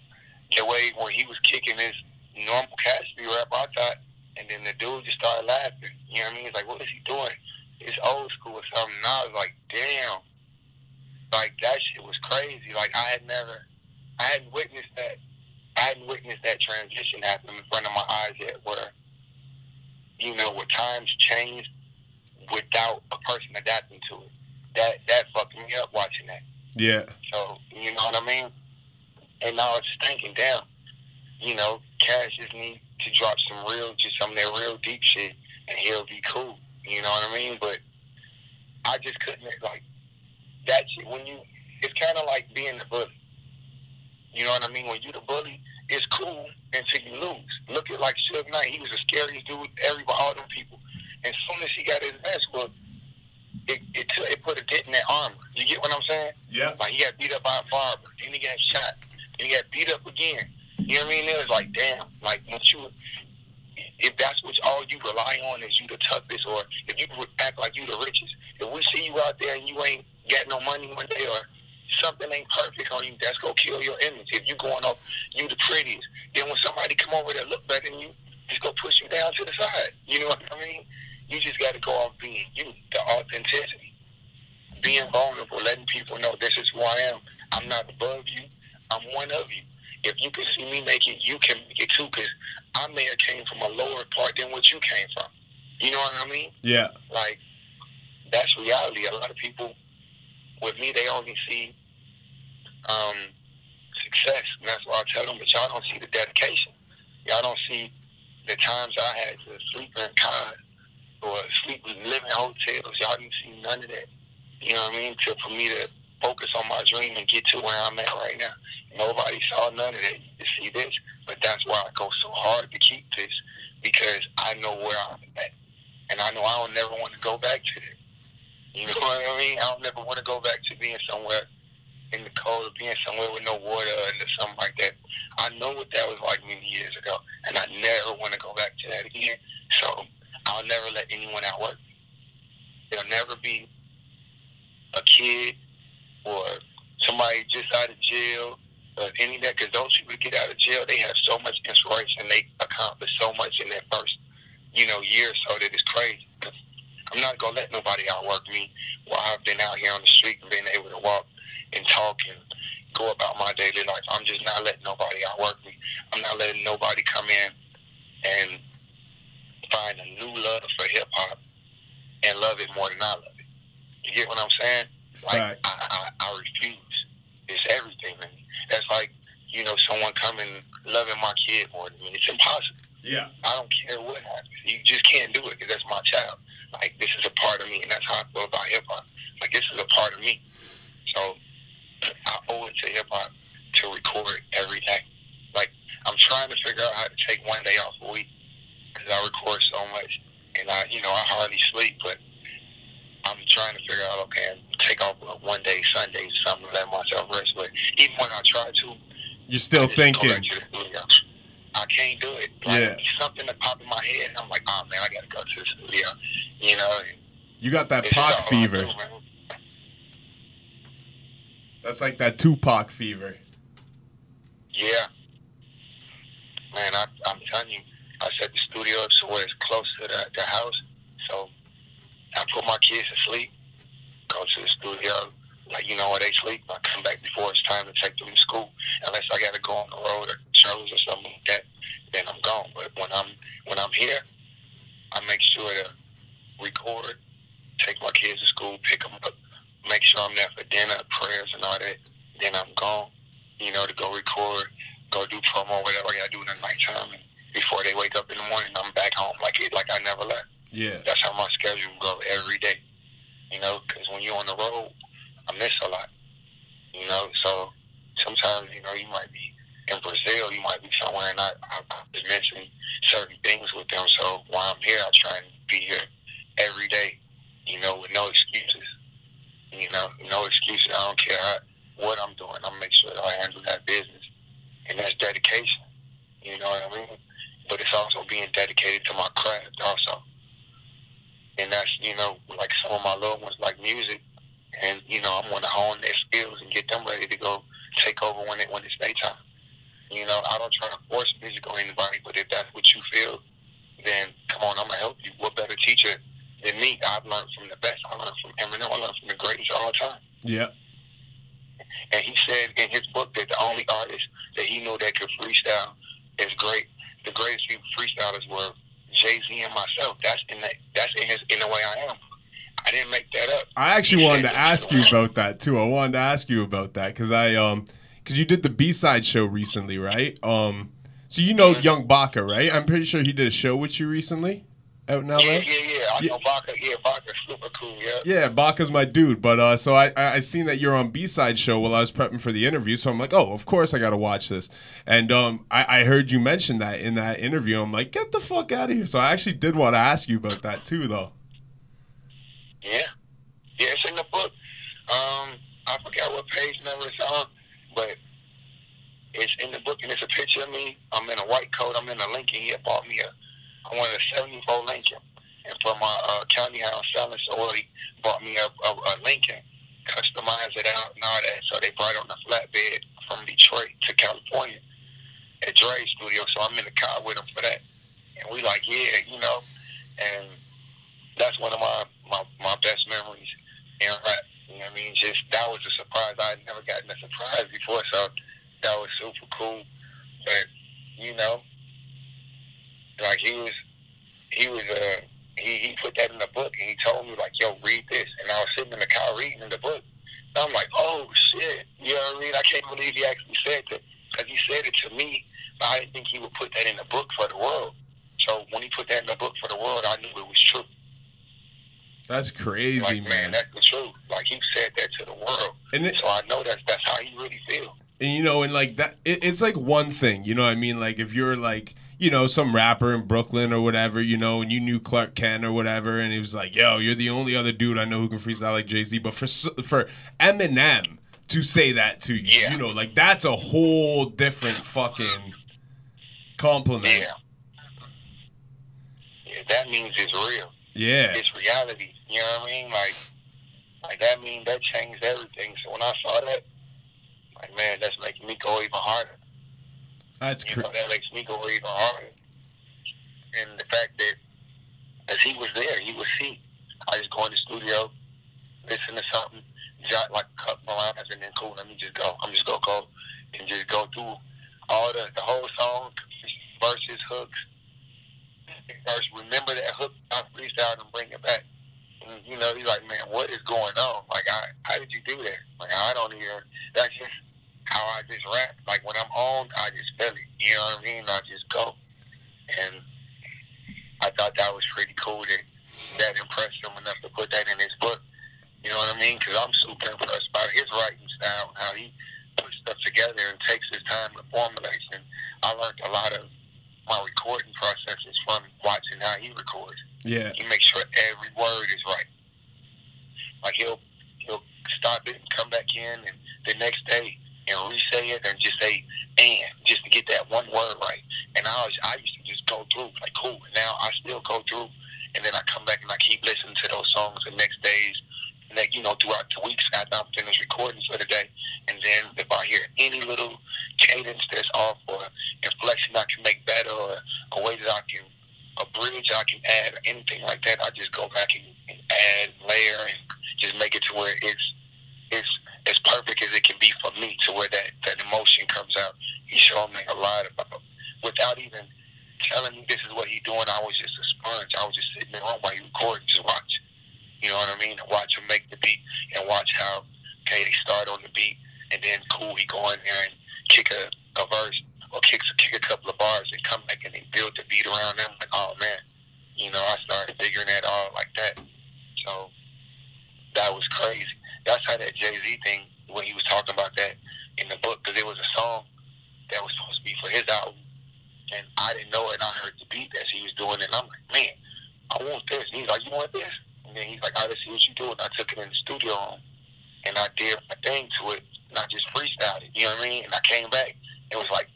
the way when he was kicking his normal Cassidy rap, I thought, and then the dude just started laughing. You know what I mean? He's like, what is he doing? It's old school or something. And I was like, damn. Like, that shit was crazy. Like, I hadn't witnessed that transition happen in front of my eyes yet, where, you know, where times changed without a person adapting to it. That fucked me up watching that. Yeah. So, you know what I mean? And now it's thinking, damn, you know, Cash just need to drop some of that real deep shit, and he'll be cool. You know what I mean? But I just couldn't, like, that shit, it's kind of like being the bully. You know what I mean? When you the bully, it's cool until you lose. Look at, like, Suge Knight. He was the scariest dude, all them people. And as soon as he got his ass whooped, it put a dent in that armor. You get what I'm saying? Yeah. Like, he got beat up by a barber. Then he got shot. Then he got beat up again. You know what I mean? It was like, damn. Like, if that's what all you rely on is you the toughest, or if you act like you the richest, if we see you out there and you ain't got no money one day, or something ain't perfect on you, that's gonna kill your image. If you going off, you the prettiest, then when somebody come over there look better than you, just go push you down to the side. You know what I mean? You just got to go off being you, the authenticity, being vulnerable, letting people know this is who I am. I'm not above you. I'm one of you. If you can see me make it, you can make it too, because I may have came from a lower part than what you came from. You know what I mean? Yeah. Like, that's reality. A lot of people, with me, they only see success, and that's why I tell them, but y'all don't see the dedication. Y'all don't see the times I had to sleep in cars or live in hotels. Y'all didn't see none of that. You know what I mean? For me to focus on my dream and get to where I'm at right now. Nobody saw none of that. You see this, but that's why I go so hard to keep this, because I know where I'm at, and I know I don't never want to go back to it. You know what I mean? I don't never want to go back to being somewhere in the cold, or being somewhere with no water or something like that. I know what that was like many years ago, and I never want to go back to that again. So I'll never let anyone outwork me. There'll never be a kid or somebody just out of jail or any of that, because those people get out of jail, they have so much inspiration. They accomplish so much in their first, year or so that it's crazy. I'm not going to let nobody outwork me while I've been out here on the street and been able to walk and talk and go about my daily life. I'm just not letting nobody outwork me. I'm not letting nobody come in and find a new love for hip-hop and love it more than I love it. You get what I'm saying? Like, right. I refuse. It's everything to me. That's like, someone coming loving my kid more than me. It's impossible. Yeah. I don't care what happens. You just can't do it, because that's my child. Like, this is a part of me, and that's how I feel about hip-hop. Like, this is a part of me. So I owe it to hip-hop to record every day. Like, I'm trying to figure out how to take one day off a week, because I record so much, and I hardly sleep, but I'm trying to figure out, okay, take off one day, Sundays or something, let myself rest. But even when I try to, you're still thinking. Go back to the studio. I can't do it. Like, yeah. Something that pop in my head, and I'm like, oh man, I gotta go to the studio. You got that Pac fever. Do, That's like that Tupac fever. Yeah. Man, I'm telling you, I set the studio up so where it's close to the house. So I put my kids to sleep, go to the studio, like, where they sleep. I come back before it's time to take them to school. Unless I got to go on the road or shows or something like that, then I'm gone. But when I'm here, I make sure to record, take my kids to school, pick them up, make sure I'm there for dinner, prayers and all that. Then I'm gone, to go record, go do promo, whatever I got to do in the nighttime. And before they wake up in the morning, I'm back home like I never left. Yeah. That's how my schedule goes every day, because when you're on the road, I miss a lot, so sometimes, you might be in Brazil, you might be somewhere, and I just mention certain things with them, so while I'm here, I try and be here every day, with no excuses, no excuses. I don't care what I'm doing. I'm make sure that I handle that business, and that's dedication, you know what I mean? But it's also being dedicated to my craft also. And that's, like some of my little ones like music, and, I want to hone their skills and get them ready to go take over when it's their time. I don't try to force music on anybody, but if that's what you feel, then come on, I'm going to help you. What better teacher than me? I've learned from the best. I learned from Eminem. I learned from the greatest all the time. Yeah. And he said in his book that the only artist that he knew that could freestyle is great. The greatest freestylers were Jay-Z and myself. That's in the way I am. I actually wanted to ask you about that too. I wanted to ask you about that because you did the B-side show recently, right? So you know Young Baka, right? I'm pretty sure he did a show with you recently out in LA. Yeah. I know Baka. Yeah, Baka's super cool. Yeah. Yeah, Baka's my dude. But so I seen that you're on B-side show while I was prepping for the interview. So I'm like, oh, of course I got to watch this. And I heard you mention that in that interview. I'm like, get the fuck out of here. So I actually did want to ask you about that too, though. Yeah, it's in the book. I forgot what page number it's on, but it's in the book, and it's a picture of me. I'm in a white coat. I'm in a Lincoln. He had bought me I wanted a 74 Lincoln. And for my county house selling, so he bought me a Lincoln, customized it out and all that. So they brought it on a flatbed from Detroit to California at Dre's studio. So I'm in the car with him for that. And we like, yeah, you know. And that's one of my best memories in rap. You know what I mean? Just that was a surprise. I had never gotten a surprise before, so that was super cool. But you know, like he put that in the book, and he told me like, "Yo, read this." And I was sitting in the car reading in the book. And I'm like, "Oh shit!" You know what I mean? I can't believe he actually said that, because he said it to me, but I didn't think he would put that in the book for the world. So when he put that in the book for the world, I knew it was true. That's crazy, like, man. That's the truth. Like, he said that to the world. So I know that's how he really feels. And, you know, and, like, that, it's, like, one thing, you know what I mean? Like, if you're, like, you know, some rapper in Brooklyn or whatever, you know, and you knew Clark Kent or whatever, and he was like, yo, you're the only other dude I know who can freestyle like Jay-Z. But for Eminem to say that to you, you know, like, that's a whole different fucking compliment. Yeah, that means it's real. Yeah. It's reality. You know what I mean? Like that means that changed everything. So when I saw that, like, man, that's making me go even harder. That's crazy. That makes me go even harder. And the fact that as he was there, he would see. I just go in the studio, listen to something, jot like a couple lines, and then cool, let me just go. I'm just gonna go and just go through all the whole song, verses, hooks. First, remember that hook, I freestyle and bring it back. And, you know, he's like, man, what is going on? Like, how did you do that? Like, I don't even, that's just how I just rap. Like, when I'm on, I just feel it. You know what I mean? I just go. And I thought that was pretty cool that impressed him enough to put that in his book. You know what I mean? Because I'm super impressed by his writing style, how he puts stuff together and takes his time to formulate. And I learned a lot of my recording process is from watching how he records. Yeah. He makes sure every word is right. Like, he'll stop it and come back in and the next day and re-say it and just say "and" just to get that one word right. And I used to just go through, like, cool. And now I still go through, and then I come back and I keep listening to those songs the next days, and that, you know, throughout the weeks after I'm finished recording for the day. And then if I hear any little cadence that's off or inflection I can make better or a way that I can, a bridge I can add or anything like that, I just go back and add, layer, and just make it to where it's as perfect as it can be for me, to where that emotion comes out. He showed me a lot about, without even telling me this is what he's doing. I was just a sponge. I was just sitting there while he recorded, just watch. You know what I mean? Watch him make the beat and watch how, okay, they start on the beat, and then cool, he go in there and kick a verse or kick a couple of bars and come back and then build the beat around them. Like, oh man, you know, I started figuring that out like that. So that was crazy. That's how that Jay-Z thing, when he was talking about that in the book, because it was a song that was supposed to be for his album, and I didn't know it, and I heard the beat that he was doing, and I'm like, man, I want this. And he's like, you want this? And then he's like, all right, let's see what you do. And I took it in the studio room, and I did my thing to it, and I just freestyled it, you know what I mean? And I came back, it was like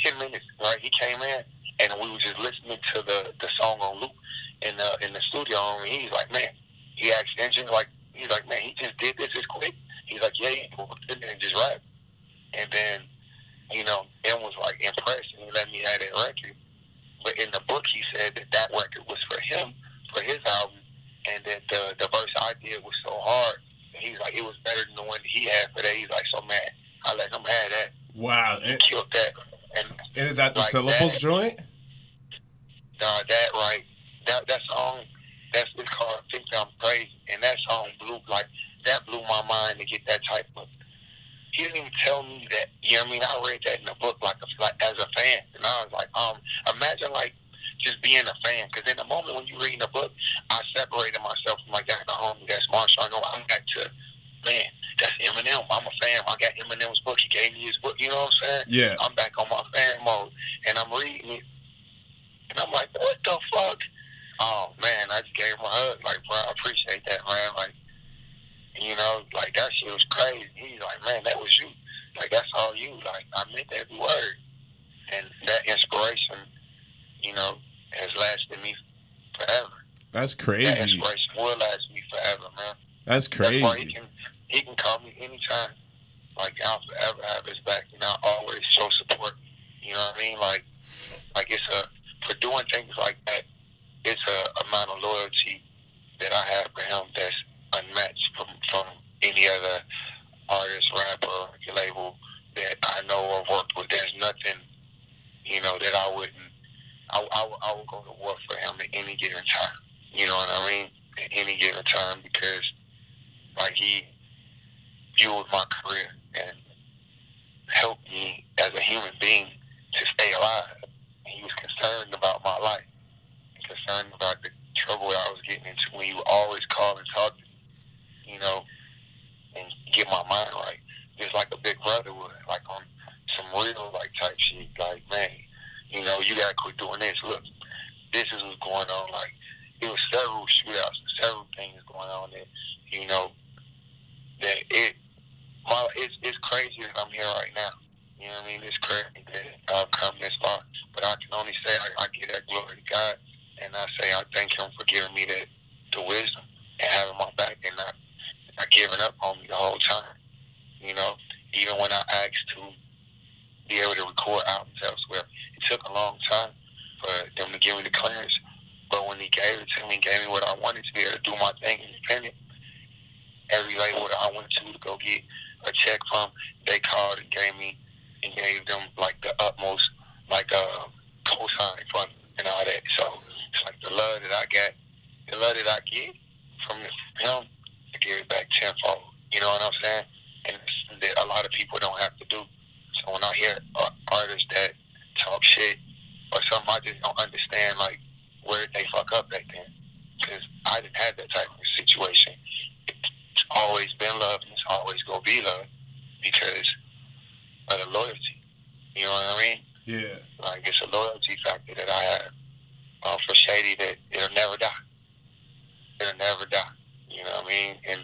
10 minutes, right? He came in, and we were just listening to the song on loop in the studio room, and he's like, man, he asked Engine, like, he's like, man, he just did this as quick. He's like, yeah, he did it and just rap. And then, you know, M was like impressed, and he let me have that record. But in the book, he said that record was for him, for his album, and that the verse I did was so hard. And he's like, it was better than the one that he had for that. He's like, so man, I let him have that. Wow. He killed that. And is that the like syllables that, joint? Nah, that right. That song, it's called "Think I'm Crazy." And that song blew my mind to get that type of. He didn't even tell me that. You know what I mean? I read that in the book like as a fan, and I was like, imagine like just being a fan. Because in the moment when you reading the book, I separated myself from like that homie, that's Marshall. I know I'm back to, man, that's Eminem. I'm a fan. I got Eminem's book. He gave me his book. You know what I'm saying? Yeah. I'm back on my fan mode, and I'm reading it, and I'm like, what the fuck? Oh man, I just gave him a hug. Like, bro, I appreciate that, man. Like, you know, like that shit was crazy. He's like, man, that was you. Like, that's all you. Like, I meant every word, and that inspiration, you know, has lasted me forever. That's crazy. That inspiration will last me forever, man. That's crazy. That's why he can call me anytime. Like, I'll forever have his back, and I'll always show support. You know what I mean? Like it's for doing things like that, it's a amount of loyalty that I have for him that's unmatched from any other artist, rapper, or label that I know or worked with. There's nothing, you know, that I wouldn't. I would go to war for him at any given time. You know what I mean? At any given time, because like he fueled my career and helped me as a human being to stay alive. He was concerned about my life, concerned about the trouble I was getting into when he would always call and talk to me, you know, and get my mind right. Just like a big brother would, like on some real like type shit. Like, man, you know, you gotta quit doing this. Look, this is what's going on. Like, it was several shootouts, several things going on that, you know, that it's crazy that I'm here right now. You know what I mean? It's crazy that I've come this far. But I can only say I give that glory to God, and I say I thank him for giving me the wisdom and having my back and not giving up on me the whole time. You know, even when I asked to be able to record albums elsewhere, it took a long time for them to give me the clearance. But when he gave it to me, gave me what I wanted to be able to do my thing independent, every label that I went to go get a check from, they called and gave them like the utmost like co-sign for me and all that. So it's like the love that I got, the love that I get from him, I give it back tenfold. You know what I'm saying? And that a lot of people don't have to do. So when I hear artists that talk shit or something, I just don't understand like where did they fuck up back then? Because I didn't have that type of situation. It's always been love, and it's always gonna be love because of the loyalty. You know what I mean? Yeah. Like, it's a loyalty factor that I have for Shady that it'll never die. It'll never die. You know what I mean? And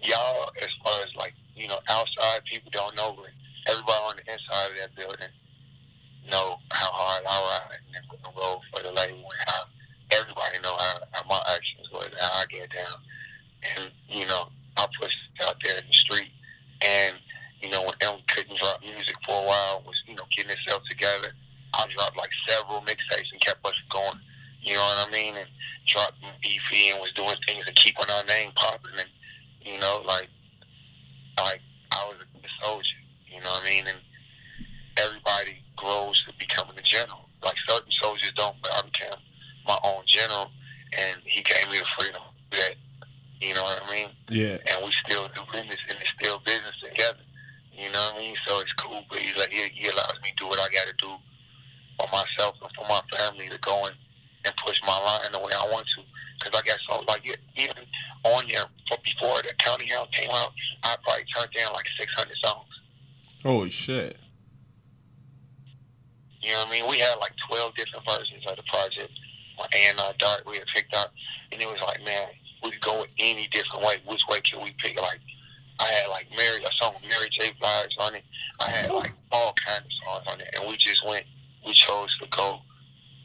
y'all, as far as like, you know, outside people don't know, but everybody on the inside of that building know how hard I ride and roll for the label and how everybody know how my actions was, how I get down. And, you know, I pushed out there in the street. And, you know, when M couldn't drop music for a while, was, you know, getting itself together, I dropped like several mixtapes and kept us going. You know what I mean? And dropped beefy and was doing things and keeping our name popping. And, you know, like I was a soldier, you know what I mean? And everybody grows to becoming a general. Like certain soldiers don't, but I became my own general, and he gave me the freedom that, you know what I mean? Yeah. And we still do business, and it's still business together. You know what I mean? So it's cool, but he allows me to do what I got to do for myself and for my family to go and push my line the way I want to. Because I got so, like, even on there, before the County House came out, I probably turned down like 600 songs. Holy shit. You know what I mean? We had like 12 different versions of the project. My A&R Dark we had picked out. And it was like, man, we could go any different way. Which way can we pick? Like, I had like a song with Mary J. Blige on it. I had like all kinds of songs on it. And we chose to go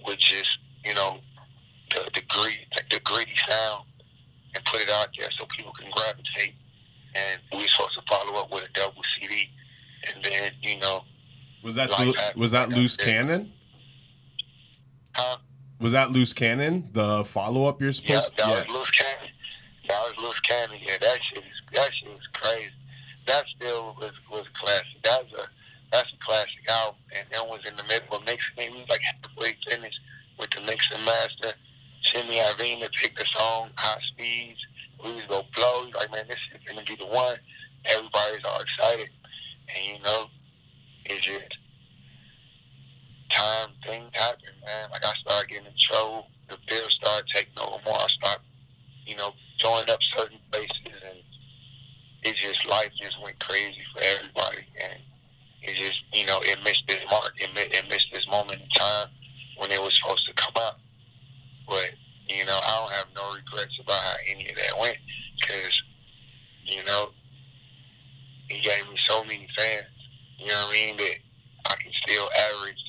with just, you know, the gritty sound and put it out there so people can gravitate. And we were supposed to follow up with a double CD. And then, you know, was that Loose Cannon? Huh? Was that Loose Cannon, the follow-up you're supposed to? Yeah, that was Loose Cannon. That was Loose Cannon. Yeah, that shit is crazy. That still was a classic. That's a classic album. And that was in the middle of mixing. We was like halfway finished with the mix and master. Jimmy Iovine picked the song High Speed. know, it's just time, things happen, man. Like, I started getting in trouble. The bills started taking over more. I started, you know, joining up certain places, and it's just, life just went crazy for everybody. And it just, you know, it missed this mark. It missed this moment in time when it was supposed to come out. But, you know, I don't have no regrets about how any of that went, because, you know, he gave me so many fans, you know what I mean, that I can still average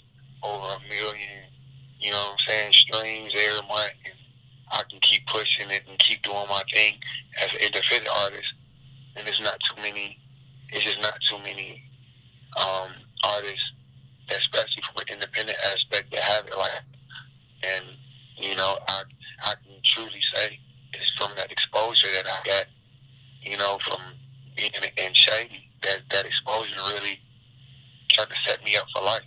over 1 million, you know what I'm saying, streams every month, and I can keep pushing it and keep doing my thing as an independent artist. And it's just not too many artists, especially from an independent aspect, that have it like that. And, you know, I can truly say it's from that exposure that I got, you know, from being in Shady, that exposure really tried to set me up for life.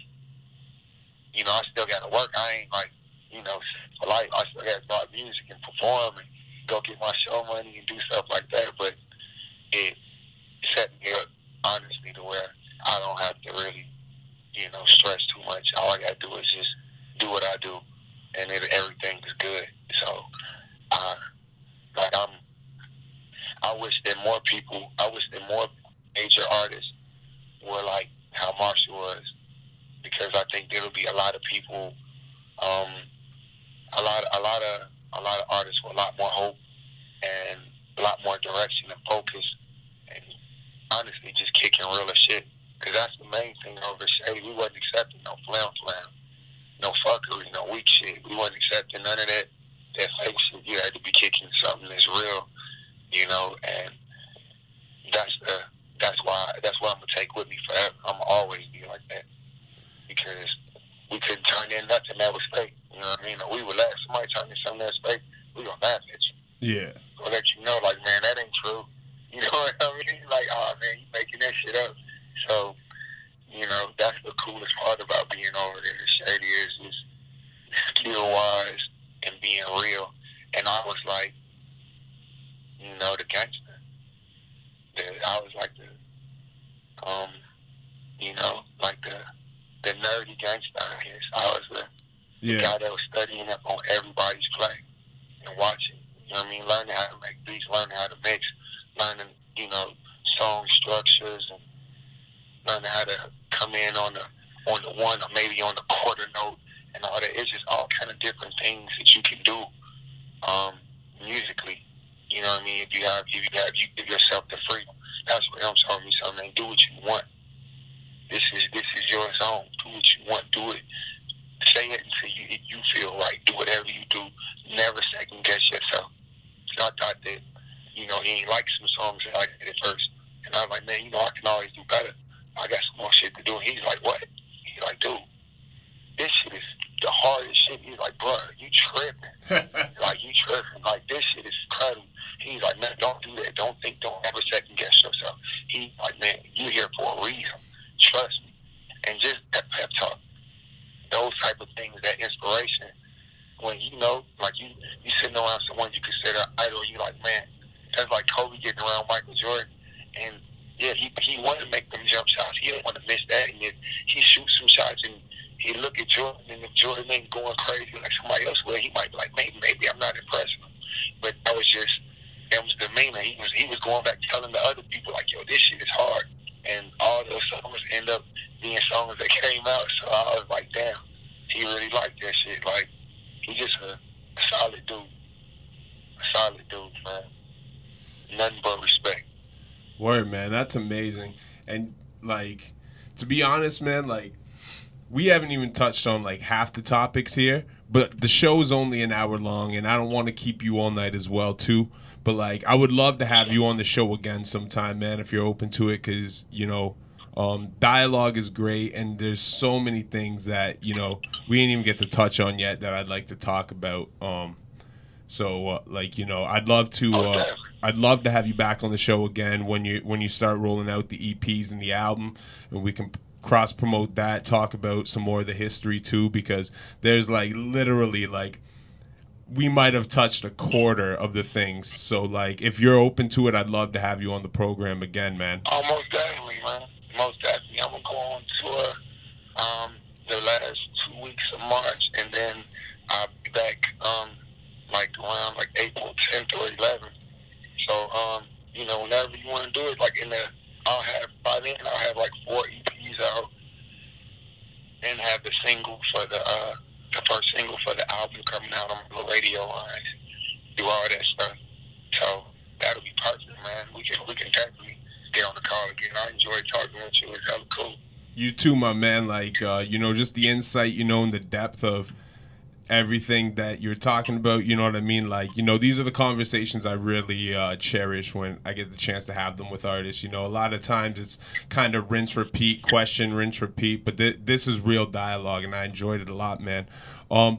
You know, I still got to work. I ain't like, you know, for life. I still got to drop music and perform and go get my show money and do stuff like that. But it set me up, honestly, to where I don't have to really, you know, stress too much. All I got to do is just do what I do, and everything is good. So, I wish that more major artists were like how Marshall was, because I think there'll be a lot of people, a lot of artists with a lot more hope and a lot more direction and focus, and honestly just kicking realer shit. Because that's the main thing over Shady. We wasn't accepting no flam, no fuckery, no weak shit. We wasn't accepting none of that fake shit. You had to be kicking something that's real, you know, and that's why I'm gonna take with me forever. I'm gonna always be like that, because we couldn't turn in nothing that was fake. You know what I mean? Or we would laugh. Somebody turn in something that's fake, we gonna laugh at you. Yeah. Or let you know, like, man, that ain't true. You know what I mean? Like, oh man, you making that shit up. So, you know, that's the coolest part about being over there in Shady, is just skill-wise and being real. And I was like, you know, the gangster. I was like the, you know, like the nerdy gangster, I guess. I was the guy that was studying up on everybody's play and watching. You know what I mean? Learning how to make beats, learning how to mix, learning, you know, song structures, and learning how to come in on the one or maybe on the quarter note and all that. It's just all kind of different things that you can do musically. You know what I mean? If you give yourself the freedom. That's what I'm telling you, something. Do what you want. This is your zone. Do what you want. Do it. Say it until you feel right. Do whatever you do. Never second guess yourself. So I thought that, you know, he ain't like some songs that I did at first. And I was like, man, you know, I can always do better. I got some more shit to do. And he's like, what? He's like, dude, this shit is the hardest shit. He's like, bro, you tripping. Like, you tripping. Like, this shit is incredible. He's like, man, don't do that. Don't ever second guess yourself. He's like, man, you're here for a reason. Trust me. And just that pep talk, those type of things, that inspiration, when you know, like you sitting around someone you consider idol, you like, man, that's like Kobe getting around Michael Jordan. And yeah, he wanted to make them jump shots. He didn't want to miss that. And if he shoots some shots and he look at Jordan, and if Jordan ain't going crazy like somebody else will, he might be like, maybe I'm not impressed with him. But that was demeanor. He was going back telling the other people, like, yo, this shit is hard. And all those songs end up being songs that came out. So I was like, damn, he really liked that shit. Like, he just a solid dude. A solid dude, man. Nothing but respect. Word, man. That's amazing. And, like, to be honest, man, like, we haven't even touched on, like, half the topics here. But the show's only an hour long, and I don't want to keep you all night as well, too. But, like, I would love to have you on the show again sometime, man, if you're open to it, because, you know, dialogue is great, and there's so many things that, you know, we didn't even get to touch on yet that I'd like to talk about. Like, you know, I'd love to have you back on the show again when you start rolling out the EPs and the album, and we can cross promote that, talk about some more of the history too, because there's like literally like we might have touched a quarter of the things. So like if you're open to it, I'd love to have you on the program again, man. Almost definitely, man. most definitely. I'm gonna go on tour the last 2 weeks of March, and then I'll be back like around like April 10th or 11th. So you know, whenever you want to do it, like by then I'll have like 4 EPs out, and have the single for the first single for the album coming out on the radio lines, do all that stuff. So that'll be perfect, man. We can definitely get on the call again. I enjoyed talking with you. It's hella cool. You too, my man. Like, you know, just the insight, you know, and the depth of everything that you're talking about, you know what I mean? Like, you know, these are the conversations I really cherish when I get the chance to have them with artists. You know, a lot of times it's kind of rinse, repeat, question, rinse, repeat, but this is real dialogue, and I enjoyed it a lot, man.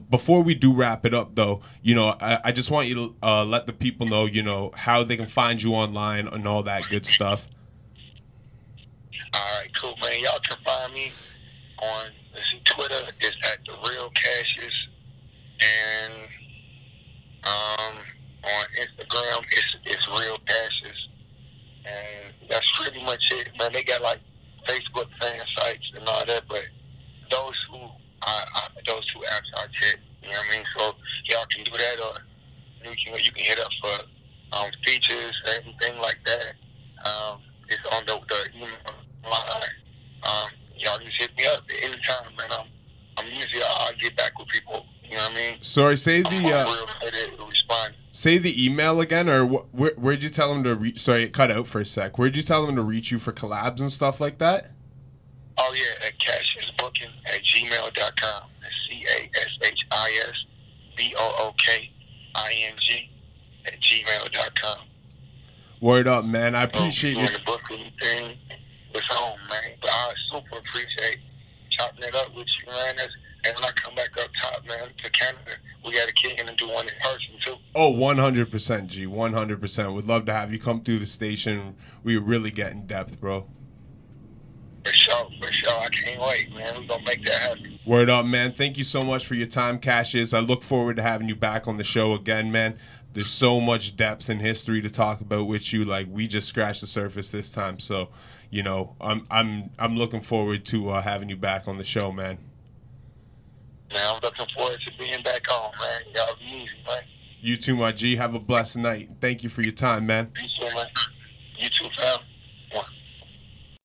Before we do wrap it up, though, you know, I just want you to let the people know, you know, how they can find you online and all that good stuff. All right, cool, man. Y'all can find me on, Twitter. It's at The Real Cassius. And on Instagram, it's Real Cassius. And that's pretty much it, man. They got like Facebook fan sites and all that, but those two apps I check. You know what I mean? So y'all can do that, or you can hit up for features or anything like that. It's on the email line. Y'all just hit me up at any time, man. I'm usually I'll get back with people. You know what I mean? Sorry, say the the email again, or where'd you tell them to reach? Sorry, it cut out for a sec. Where'd you tell them to reach you for collabs and stuff like that? Oh yeah, at cassiusbooking@gmail.com. CASSISBOOKING@gmail.com. Word up, man. I appreciate you. The booking thing was home, man. But I super appreciate chopping it up with you, man. And when I come back up top, man, to Canada, we got to kick in and do one in person, too. Oh, 100%, G. 100%. Would love to have you come through the station. We really get in depth, bro. For sure. I can't wait, man. We're going to make that happen. Word up, man. Thank you so much for your time, Cassius. I look forward to having you back on the show again, man. There's so much depth and history to talk about with you. Like, we just scratched the surface this time. So, you know, I'm looking forward to having you back on the show, man. Man, I'm looking forward to being back on, man. Y'all be easy, man. You too, my G. Have a blessed night. Thank you for your time, man. You too, man. You too, fam.